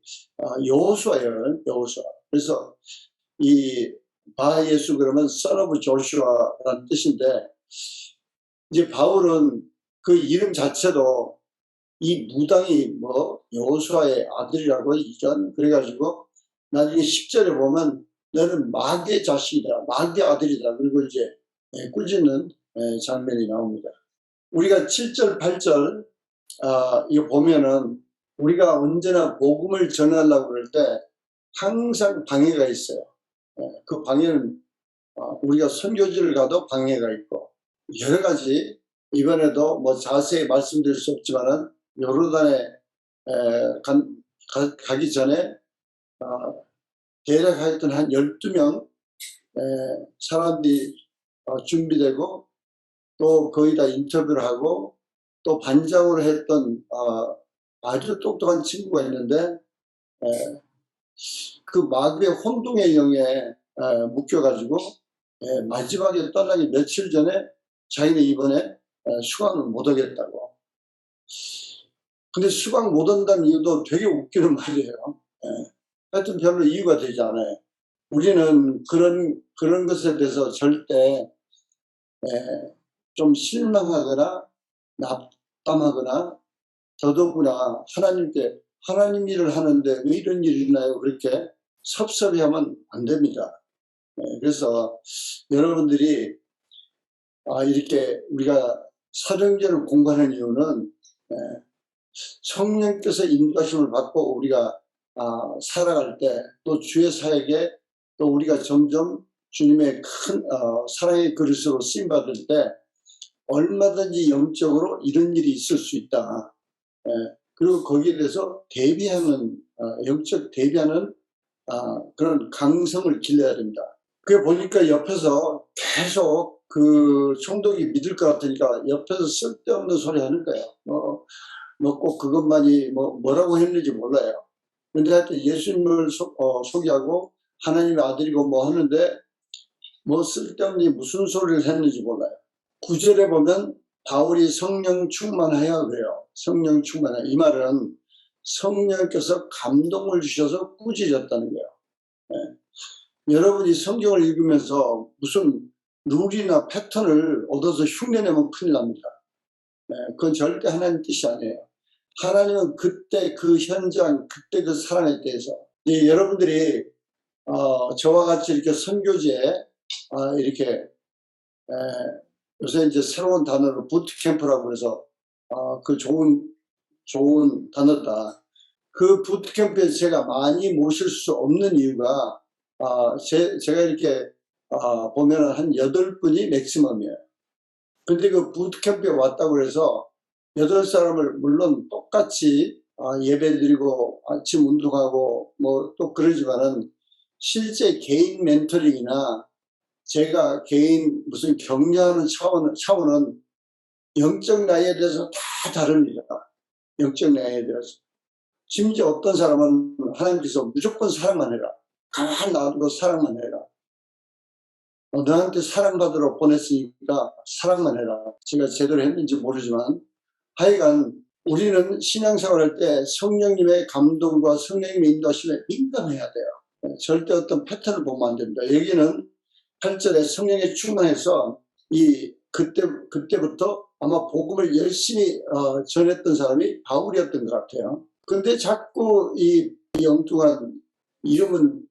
여호수아예요. 여호수아. 그래서 이 바예수 그러면 son of Joshua라는 뜻인데, 이제 바울은 그 이름 자체도 이 무당이 뭐 여호수아의 아들이라고 이전 그래가지고 나중에 10절에 보면 너는 마귀의 자식이다, 마귀의 아들이다, 그리고 이제 꾸짖는 장면이 나옵니다. 우리가 7절 8절 이거 보면은 우리가 언제나 복음을 전하려고 그럴 때 항상 방해가 있어요. 그 방해는 우리가 선교지를 가도 방해가 있고 여러 가지, 이번에도 뭐 자세히 말씀드릴 수 없지만은 요르단에 가기 전에 대략 하여튼 한 12명 사람들이 준비되고 또 거의 다 인터뷰를 하고 또 반장으로 했던 아주 똑똑한 친구가 있는데 그 마귀의 혼동의 영에 묶여가지고 마지막에 떠나기 며칠 전에 자기는 이번에 수강을 못 하겠다고. 근데 수강 못 한다는 이유도 되게 웃기는 말이에요. 하여튼 별로 이유가 되지 않아요. 우리는 그런 것에 대해서 절대 좀 실망하거나 납담하거나, 더더구나 하나님 일을 하는데 왜 이런 일이 있나요? 그렇게 섭섭해하면 안 됩니다. 그래서 여러분들이 이렇게 우리가 사도행전을 공부하는 이유는 성령께서 인도하심을 받고 우리가 살아갈 때, 또 주의 사역에 또 우리가 점점 주님의 큰 사랑의 그릇으로 쓰임받을 때 얼마든지 영적으로 이런 일이 있을 수 있다. 그리고 거기에 대해서 대비하는 영적 대비하는 그런 강성을 길러야 됩니다. 그게 보니까 옆에서 계속 그 총독이 믿을 것 같으니까 옆에서 쓸데없는 소리 하는 거예요. 뭐 꼭 그것만이 뭐라고 했는지 몰라요. 근데 하여튼 예수님을 소개하고 하나님의 아들이고 뭐 하는데 뭐 쓸데없는 무슨 소리를 했는지 몰라요. 9절에 보면 바울이 성령 충만하여 그래요. 성령 충만하여. 이 말은 성령께서 감동을 주셔서 꾸짖었다는 거예요. 여러분이 성경을 읽으면서 무슨 룰이나 패턴을 얻어서 흉내내면 큰일 납니다. 그건 절대 하나님 뜻이 아니에요. 하나님은 그때 그 현장, 그때 그 사람에 대해서 여러분들이 저와 같이 이렇게 선교지에 이렇게 요새 이제 새로운 단어로 부트캠프라고 해서 그 좋은 단어다. 그 부트캠프에 제가 많이 모실 수 없는 이유가 제가 이렇게 보면 한 8분이 맥시멈이에요. 근데 그 부트캠프에 왔다고 해서 8사람을 물론 똑같이 예배 드리고 아침 운동하고 뭐 또 그러지만은 실제 개인 멘토링이나 제가 개인 무슨 격려하는 차원은 영적 나이에 대해서 다 다릅니다. 영적 나이에 대해서. 심지어 어떤 사람은 하나님께서 무조건 사랑만 해라. 가만히 놔두고 사랑만 해라. 너한테 사랑받으러 보냈으니까 사랑만 해라. 제가 제대로 했는지 모르지만 하여간 우리는 신앙생활할 때 성령님의 감동과 성령님의 인도하심에 민감해야 돼요. 절대 어떤 패턴을 보면 안 됩니다. 여기는 8절에 성령에 충만해서 그때부터 아마 복음을 열심히 전했던 사람이 바울이었던 것 같아요. 근데 자꾸 이 엉뚱한 이름은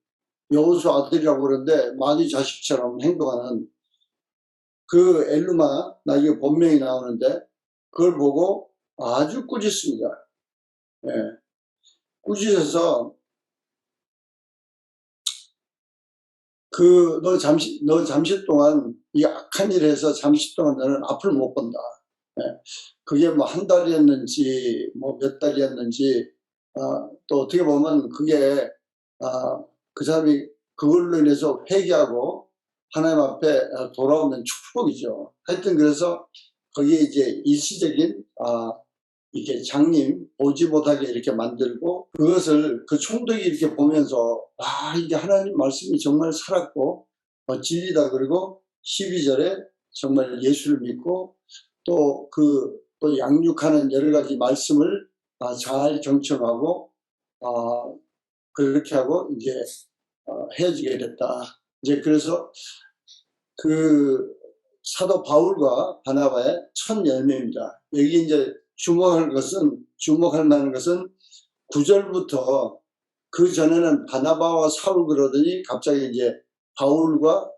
여호수 아들이라고 그러는데 마귀 자식처럼 행동하는 그 엘루마, 나중에 본명이 나오는데 그걸 보고 아주 꾸짖습니다. 꾸짖어서 너 잠시 동안 이 악한 일 해서 잠시 동안 너는 앞을 못 본다. 그게 뭐 한 달이었는지 뭐 몇 달이었는지 또 어떻게 보면 그게 그 사람이 그걸로 인해서 회개하고 하나님 앞에 돌아오면 축복이죠. 하여튼 그래서 거기에 이제 일시적인 이렇게 장님 오지 못하게 이렇게 만들고 그것을 그 총독이 이렇게 보면서 이게 하나님 말씀이 정말 살았고 진리다. 그리고 12절에 정말 예수를 믿고 또 양육하는 여러 가지 말씀을 잘 경청하고 그렇게 하고 이제 헤어지게 됐다. 이제 그래서 그 사도 바울과 바나바의 첫 열매입니다. 여기 이제 주목할 만한 것은 9절부터 그 전에는 바나바와 사울 그러더니 갑자기 이제 바울과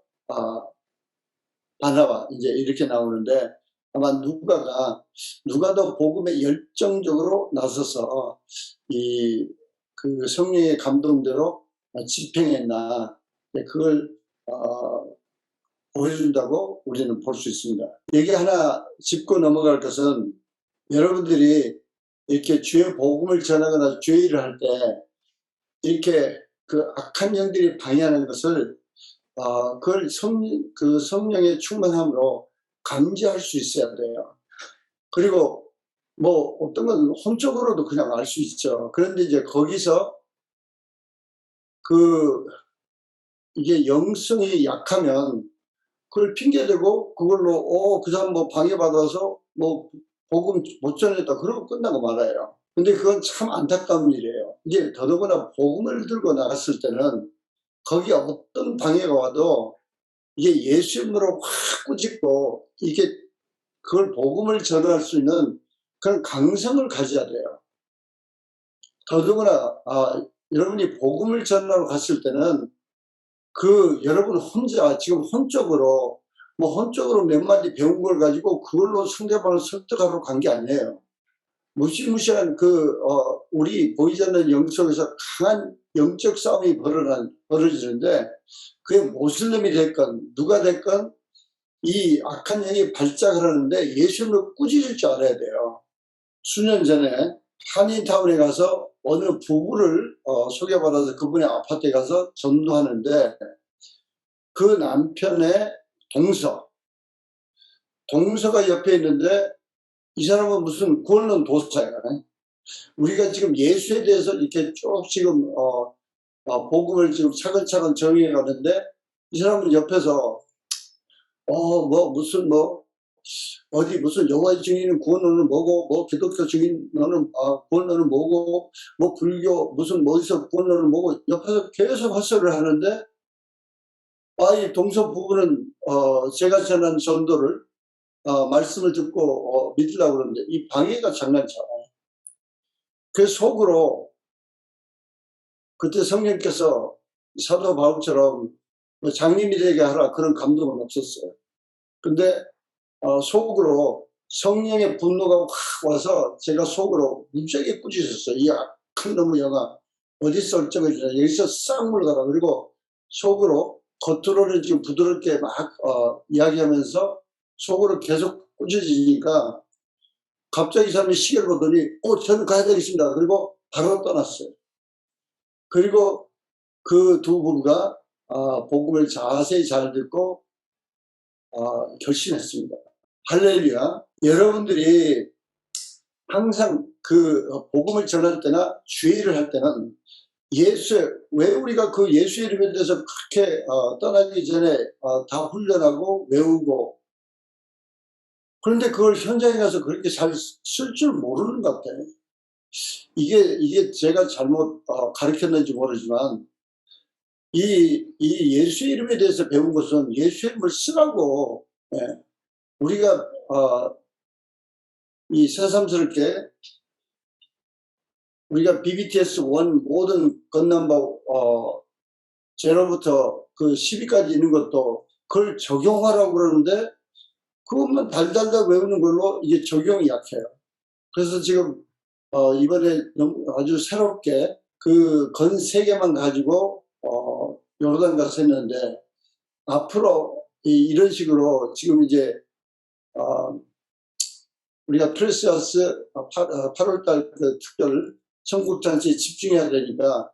바나바 이제 이렇게 나오는데 아마 누가 더 복음에 열정적으로 나서서 그 성령의 감동대로 집행했나 그걸 보여준다고 우리는 볼 수 있습니다. 여기 하나 짚고 넘어갈 것은 여러분들이 이렇게 주의 복음을 전하거나 주의 일을 할 때 이렇게 그 악한 영들이 방해하는 것을 그걸 그 성령의 충만함으로 감지할 수 있어야 돼요. 그리고 뭐 어떤 건 혼적으로도 그냥 알 수 있죠. 그런데 이제 거기서 이게 영성이 약하면 그걸 핑계대고 그걸로 그 사람 뭐 방해받아서 뭐 복음 못 전했다 그러고 끝나고 말아요. 근데 그건 참 안타까운 일이에요. 이게 더더구나 복음을 들고 나갔을 때는 거기에 어떤 방해가 와도 이게 예수님으로 확 꾸짖고 이게 그걸 복음을 전할 수 있는 그런 강성을 가져야 돼요. 더더구나 여러분이 복음을 전하러 갔을 때는 여러분 혼자 지금 혼적으로 몇 마디 배운 걸 가지고 그걸로 상대방을 설득하러 간 게 아니에요. 무시무시한 우리 보이지 않는 영 속에서 강한 영적 싸움이 벌어지는데, 그게 모슬림이 됐건 누가 됐건 이 악한 영이 발작을 하는데 예수님을 꾸짖을 줄 알아야 돼요. 수년 전에 한인타운에 가서 어느 부부를 소개받아서 그분의 아파트에 가서 전도하는데, 그 남편의 동서가 옆에 있는데, 이 사람은 무슨 구원론 도사야. 우리가 지금 예수에 대해서 이렇게 쭉 지금 복음을 지금 차근차근 정해 가는데, 이 사람은 옆에서 무슨 여호와의 증인은 구원론은 뭐고, 뭐 기독교 증인론은 구원론은 뭐고, 뭐 불교 무슨 어디서 구원론은 뭐고, 옆에서 계속 헛소리를 하는데, 이 동서 부부는 제가 전한 전도를 말씀을 듣고 믿으려고 그러는데 이 방해가 장난치 않아요. 그 속으로 그때 성령께서 사도 바울처럼 장님이 되게 하라 그런 감동은 없었어요. 근데 속으로 성령의 분노가 확 와서 제가 속으로 무지하게 꾸짖었어요. 이 악한 놈의 영아 어디서 얼쩡해 주냐, 여기서 싹 물러가라. 그리고 속으로 겉으로는 지금 부드럽게 막 이야기하면서 속으로 계속 꾸짖으니까 갑자기 이 사람이 시계를 보더니 저는 가야 되겠습니다. 그리고 바로 떠났어요. 그리고 그 두 부부가 복음을 자세히 잘 듣고 결심했습니다. 할렐루야. 여러분들이 항상 그 복음을 전할 때나 주의를 할 때는 왜 우리가 그 예수의 이름에 대해서 그렇게 떠나기 전에 다 훈련하고 외우고, 그런데 그걸 현장에 가서 그렇게 잘 쓸 줄 모르는 것 같아요. 이게 제가 잘못 가르쳤는지 모르지만 이 예수의 이름에 대해서 배운 것은 예수의 이름을 쓰라고, 우리가 이 새삼스럽게 우리가 BBTS 1 모든 건넘버 제로부터 그 10위까지 있는 것도 그걸 적용하라고 그러는데 그것만 달달달 외우는 걸로 이게 적용이 약해요. 그래서 지금 이번에 아주 새롭게 그 건 3개만 가지고 요르단 가서 했는데, 앞으로 이런 식으로 지금 이제 우리가 크리스마스 8월달 그 특별 청국잔치에 집중해야 되니까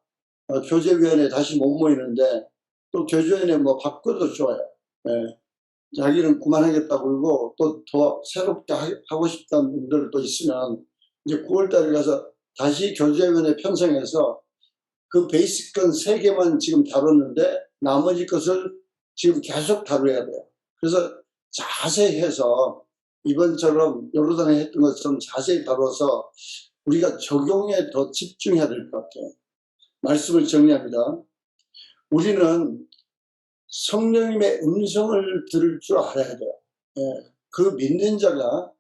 교제위원회 다시 못 모이는데, 또 교제위원회 뭐 바꿔도 좋아요. 자기는 그만하겠다고 그러고 또 더 새롭게 하고 싶다는 분들도 있으면 이제 9월달에 가서 다시 교제위원회 편성해서 그 베이스 건 3개만 지금 다뤘는데 나머지 것을 지금 계속 다뤄야 돼요. 그래서 자세히 해서 이번처럼 요르단에 했던 것처럼 자세히 다뤄서 우리가 적용에 더 집중해야 될 것 같아요. 말씀을 정리합니다. 우리는 성령님의 음성을 들을 줄 알아야 돼요. 그 믿는 자가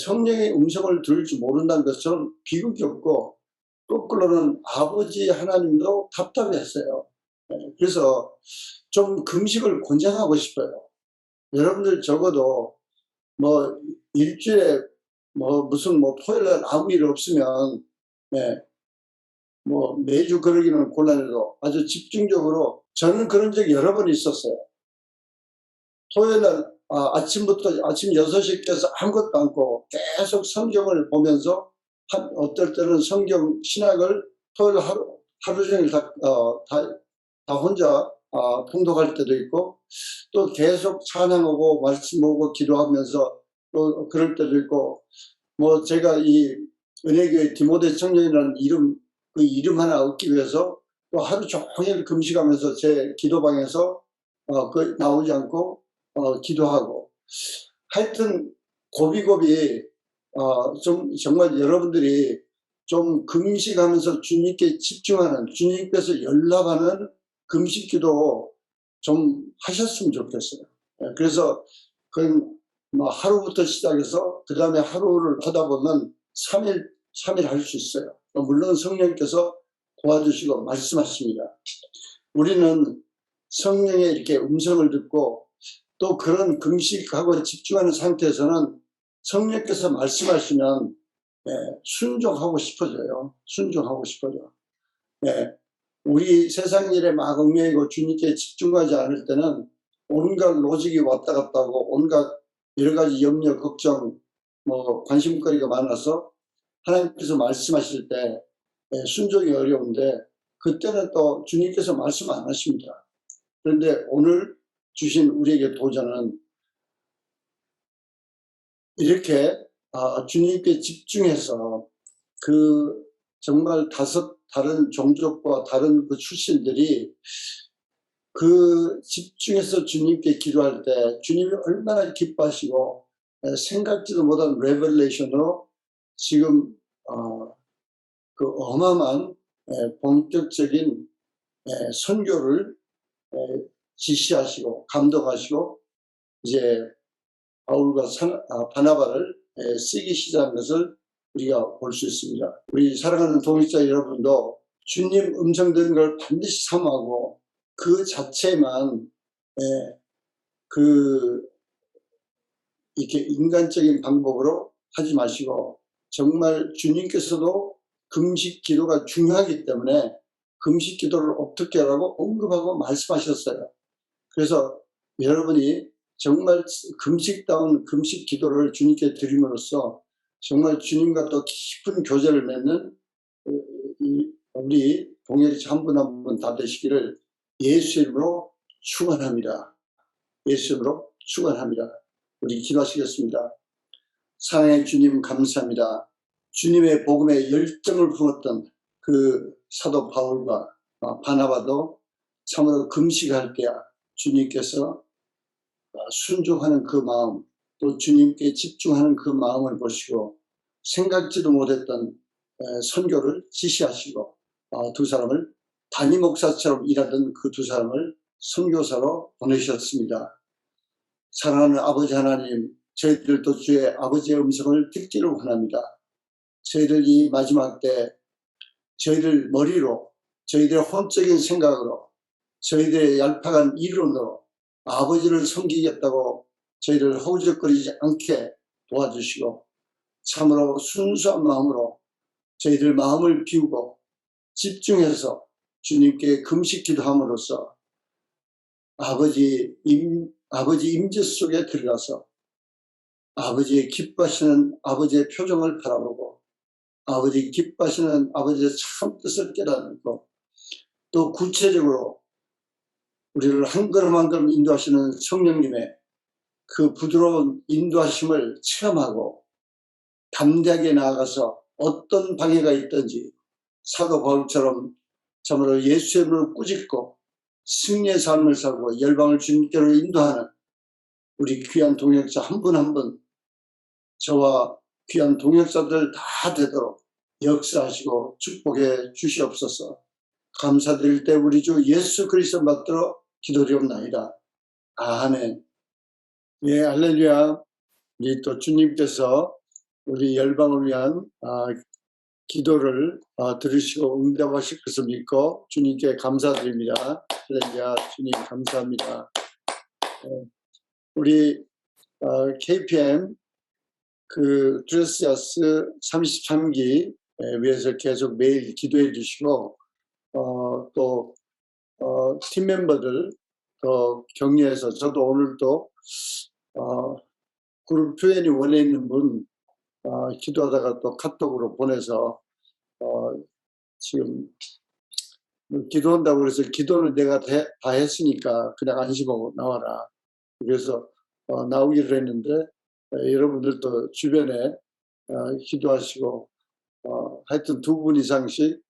성령의 음성을 들을 줄 모른다는 것처럼 비극이 없고, 거꾸로는 아버지 하나님도 답답했어요. 그래서 좀 금식을 권장하고 싶어요. 여러분들 적어도 뭐 일주일에 무슨 토요일날 아무 일 없으면 뭐 매주 그러기는 곤란해도 아주 집중적으로, 저는 그런 적이 여러 번 있었어요. 토요일날 아침부터 아침 6시에 깨서 아무것도 않고 계속 성경을 보면서 어떨 때는 성경 신학을 토요일 하루 종일 다 혼자 통독할 때도 있고, 또 계속 찬양하고 말씀 보고 기도하면서 또 그럴 때도 있고, 뭐 제가 이 은혜교회 디모데 청년이라는 그 이름 하나 얻기 위해서 또 하루 종일 금식하면서 제 기도방에서 나오지 않고 기도하고, 하여튼 고비고비 정말 여러분들이 좀 금식하면서 주님께 집중하는, 주님께서 연락하는 금식기도 좀 하셨으면 좋겠어요. 그래서 뭐 하루부터 시작해서 그 다음에 하루를 하다 보면 3일 할 수 있어요. 물론 성령께서 도와주시고 말씀하십니다. 우리는 성령의 이렇게 음성을 듣고 또 그런 금식하고 집중하는 상태에서는 성령께서 말씀하시면 순종하고 싶어져요. 순종하고 싶어져. 우리 세상 일에 막 얽매이고 주님께 집중하지 않을 때는 온갖 로직이 왔다 갔다 하고 온갖 여러 가지 염려, 걱정, 관심거리가 많아서 하나님께서 말씀하실 때 순종이 어려운데 그때는 또 주님께서 말씀 안 하십니다. 그런데 오늘 주신 우리에게 도전은 이렇게 주님께 집중해서 그 정말 다른 종족과 다른 그 출신들이 그 집중해서 주님께 기도할 때 주님이 얼마나 기뻐하시고 생각지도 못한 레벨레이션으로 지금 그 어마어마한 본격적인 선교를 지시하시고 감독하시고 이제 바울과 바나바를 쓰기 시작한 것을 우리가 볼 수 있습니다. 우리 사랑하는 동역자 여러분도 주님 음성 들은 걸 반드시 사모하고 그 자체만 이렇게 인간적인 방법으로 하지 마시고 정말 주님께서도 금식 기도가 중요하기 때문에 금식 기도를 어떻게 하라고 언급하고 말씀하셨어요. 그래서 여러분이 정말 금식다운 금식 기도를 주님께 드림으로써 정말 주님과 또 깊은 교제를 맺는 우리 동역자 한 분 한 분 다 되시기를 예수 이름으로 축원합니다. 예수 이름으로 축원합니다. 우리 기도하시겠습니다. 사랑의 주님 감사합니다. 주님의 복음에 열정을 품었던 그 사도 바울과 바나바도 참으로 금식할 때야 주님께서 순종하는 그 마음, 또 주님께 집중하는 그 마음을 보시고 생각지도 못했던 선교를 지시하시고 두 사람을 담임 목사처럼 일하던 그 두 사람을 선교사로 보내셨습니다. 사랑하는 아버지 하나님, 저희들도 주의 아버지의 음성을 듣기를 원합니다. 저희들 이 마지막 때 저희들 머리로, 저희들의 혼적인 생각으로, 저희들의 얄팍한 이론으로 아버지를 섬기겠다고 저희를 허우적거리지 않게 도와주시고 참으로 순수한 마음으로 저희들 마음을 비우고 집중해서 주님께 금식 기도함으로써 아버지 임재 속에 들어가서 아버지의 기뻐하시는 아버지의 표정을 바라보고 아버지 기뻐하시는 아버지의 참 뜻을 깨닫고 또 구체적으로 우리를 한 걸음 한 걸음 인도하시는 성령님의 그 부드러운 인도하심을 체험하고 담대하게 나아가서 어떤 방해가 있든지 사도 바울처럼 참으로 예수의 이름을 꾸짖고 승리의 삶을 살고 열방을 주님께로 인도하는 우리 귀한 동역자 한 분 한 분 저와 귀한 동역자들 다 되도록 역사하시고 축복해 주시옵소서. 감사드릴 때 우리 주 예수 그리스도 받들어 기도리옵나이다. 아멘. 예, 할렐루야. 우리 또 주님께서 우리 열방을 위한 기도를 들으시고 응답하실 것을 믿고 주님께 감사드립니다. 할렐루야. 주님 감사합니다. 우리 KPM 그 드레스야스 33기 위해서 계속 매일 기도해 주시고 또 팀 멤버들 더 격려해서 저도 오늘도 그룹 21에 있는 분 기도하다가 또 카톡으로 보내서 지금 기도한다고 그래서 기도는 내가 다 했으니까 그냥 안심하고 나와라. 그래서 나오기로 했는데 여러분들도 주변에 기도하시고 하여튼 2분 이상씩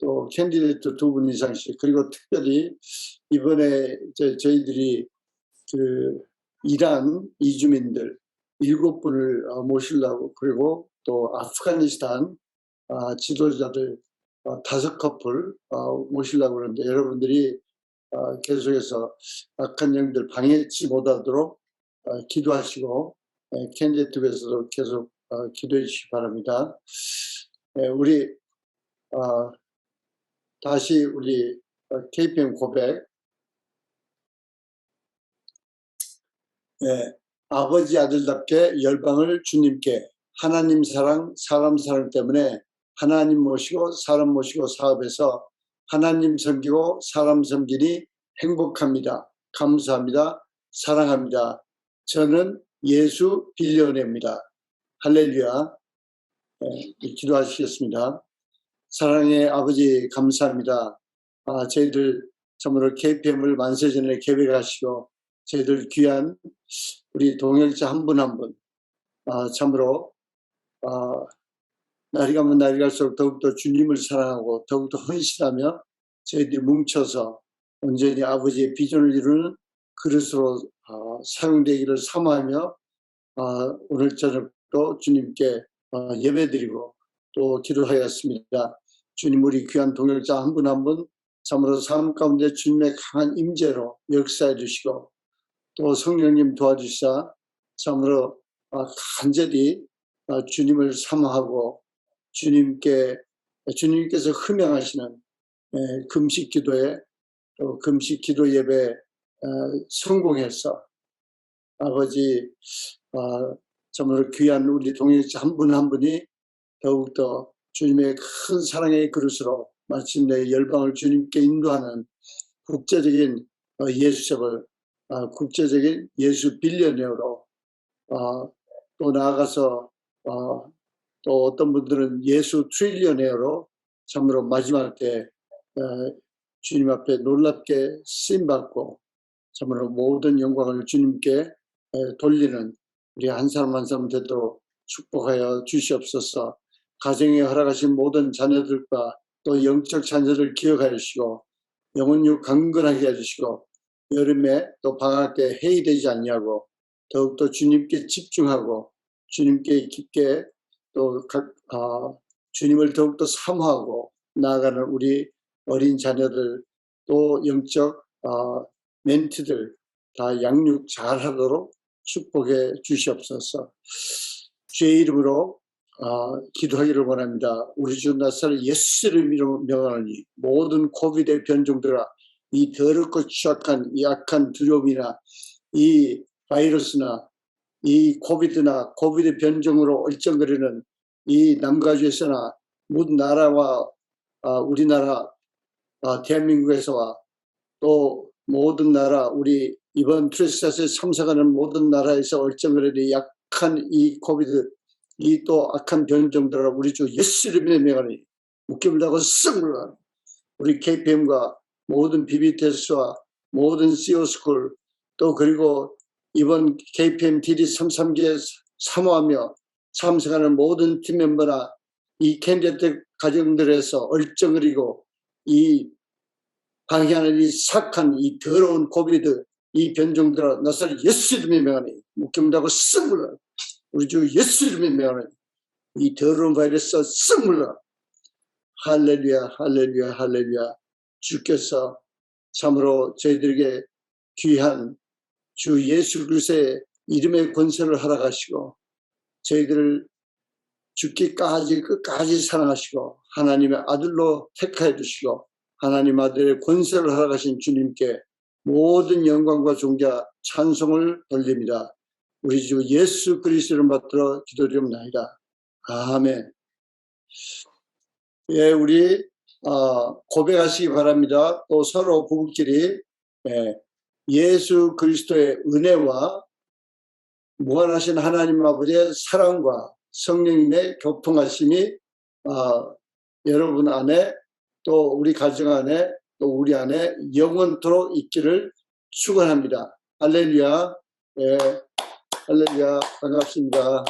또 캔디데이트 2분 이상씩 그리고 특별히 이번에 저희들이 그 이란 이주민들 7분을 모시려고 그리고 또 아프가니스탄 지도자들 5커플 모시려고 그러는데 여러분들이 계속해서 악한 영들 방해치 못하도록 기도하시고 캔디데이트에서도 계속 기도해 주시기 바랍니다. 우리 다시 우리 KPM 고백. 네, 아버지 아들답게 열방을 주님께 하나님 사랑, 사람 사랑 때문에 하나님 모시고 사람 모시고 사업에서 하나님 섬기고 사람 섬기니 행복합니다. 감사합니다. 사랑합니다. 저는 예수 빌려냅니다. 할렐루야. 네, 기도하시겠습니다. 사랑의 아버지 감사합니다. 저희들 참으로 KPM을 만세 전에 계획하시고 저희들 귀한 우리 동역자 한 분 한 분 참으로 날이 가면 날이 갈수록 더욱더 주님을 사랑하고 더욱더 헌신하며 저희들이 뭉쳐서 온전히 아버지의 비전을 이루는 그릇으로 사용되기를 사모하며 오늘 저녁도 주님께 예배드리고 또 기도하였습니다. 주님, 우리 귀한 동역자 한 분 한 분 참으로 삶 가운데 주님의 강한 임재로 역사해 주시고 또 성령님 도와주시사 참으로 간절히 주님을 사모하고 주님께서 흠양하시는 금식 기도에 또 금식 기도 예배 성공해서 아버지 참으로 귀한 우리 동역자 한 분 한 분이 더욱더 주님의 큰 사랑의 그릇으로 마침내 열방을 주님께 인도하는 국제적인 예수cep을 국제적인 예수 빌리어네어로 또 나아가서 또 어떤 분들은 예수 트릴리어네어로 참으로 마지막 때 주님 앞에 놀랍게 쓰임받고 참으로 모든 영광을 주님께 돌리는 우리 한 사람 한 사람 되도록 축복하여 주시옵소서. 가정에 허락하신 모든 자녀들과 또 영적 자녀들 기억하여 주시고 영혼육 강건하게 해주시고 여름에 또 방학 때 해이되지 않냐고 더욱더 주님께 집중하고 주님께 깊게 또 주님을 더욱더 사모하고 나아가는 우리 어린 자녀들 또 영적 멘티들 다 양육 잘하도록 축복해 주시옵소서. 주의 이름으로 기도하기를 원합니다. 우리 주 나사렛 예수 이름으로 명하노니 모든 코비드의 변종들아 이 더럽고 취약한 이 악한 두려움이나 이 바이러스나 이 코비드나 코비드 변종으로 얼쩡거리는 이 남가주에서나 모든 나라와 우리나라 대한민국에서와 또 모든 나라 우리 이번 트레스에 참석하는 모든 나라에서 얼쩡거리는 약한 이 코비드 이 또 악한 변종들아 우리 주 예수 이름의 명하니 묶임을 다고 썩 물러가는 우리 KPM과 모든 BBTS와 모든 CEO스쿨 또 그리고 이번 KPM DD33기에 사모하며 참석하는 모든 팀멤버나 이 캔디데이트 가정들에서 얼쩡거리고 이 방해하는 이 착한 이 더러운 코비드 이 변종들아 나사렛 예수 이름의 명하니 묶임을 다고 썩 물러가는 우리 주 예수 이름의 명하니 이 더러운 바이러스 썩 물러가는 할렐루야 할렐루야 할렐루야. 주께서 참으로 저희들에게 귀한 주 예수 그리스도의 이름의 권세를 허락하시고 저희들을 죽기까지 끝까지 사랑하시고 하나님의 아들로 택하여 주시고 하나님 아들의 권세를 허락하신 주님께 모든 영광과 존귀와 찬송을 돌립니다. 우리 주 예수 그리스도를 받들어 기도드립니다. 아멘. 예, 우리 고백하시기 바랍니다. 또 서로 부부끼리 예수 그리스도의 은혜와 무한하신 하나님 아버지의 사랑과 성령님의 교통하심이 여러분 안에 또 우리 가정 안에 또 우리 안에 영원토록 있기를 축원합니다. 할렐루야. 예, 할렐루야. 반갑습니다.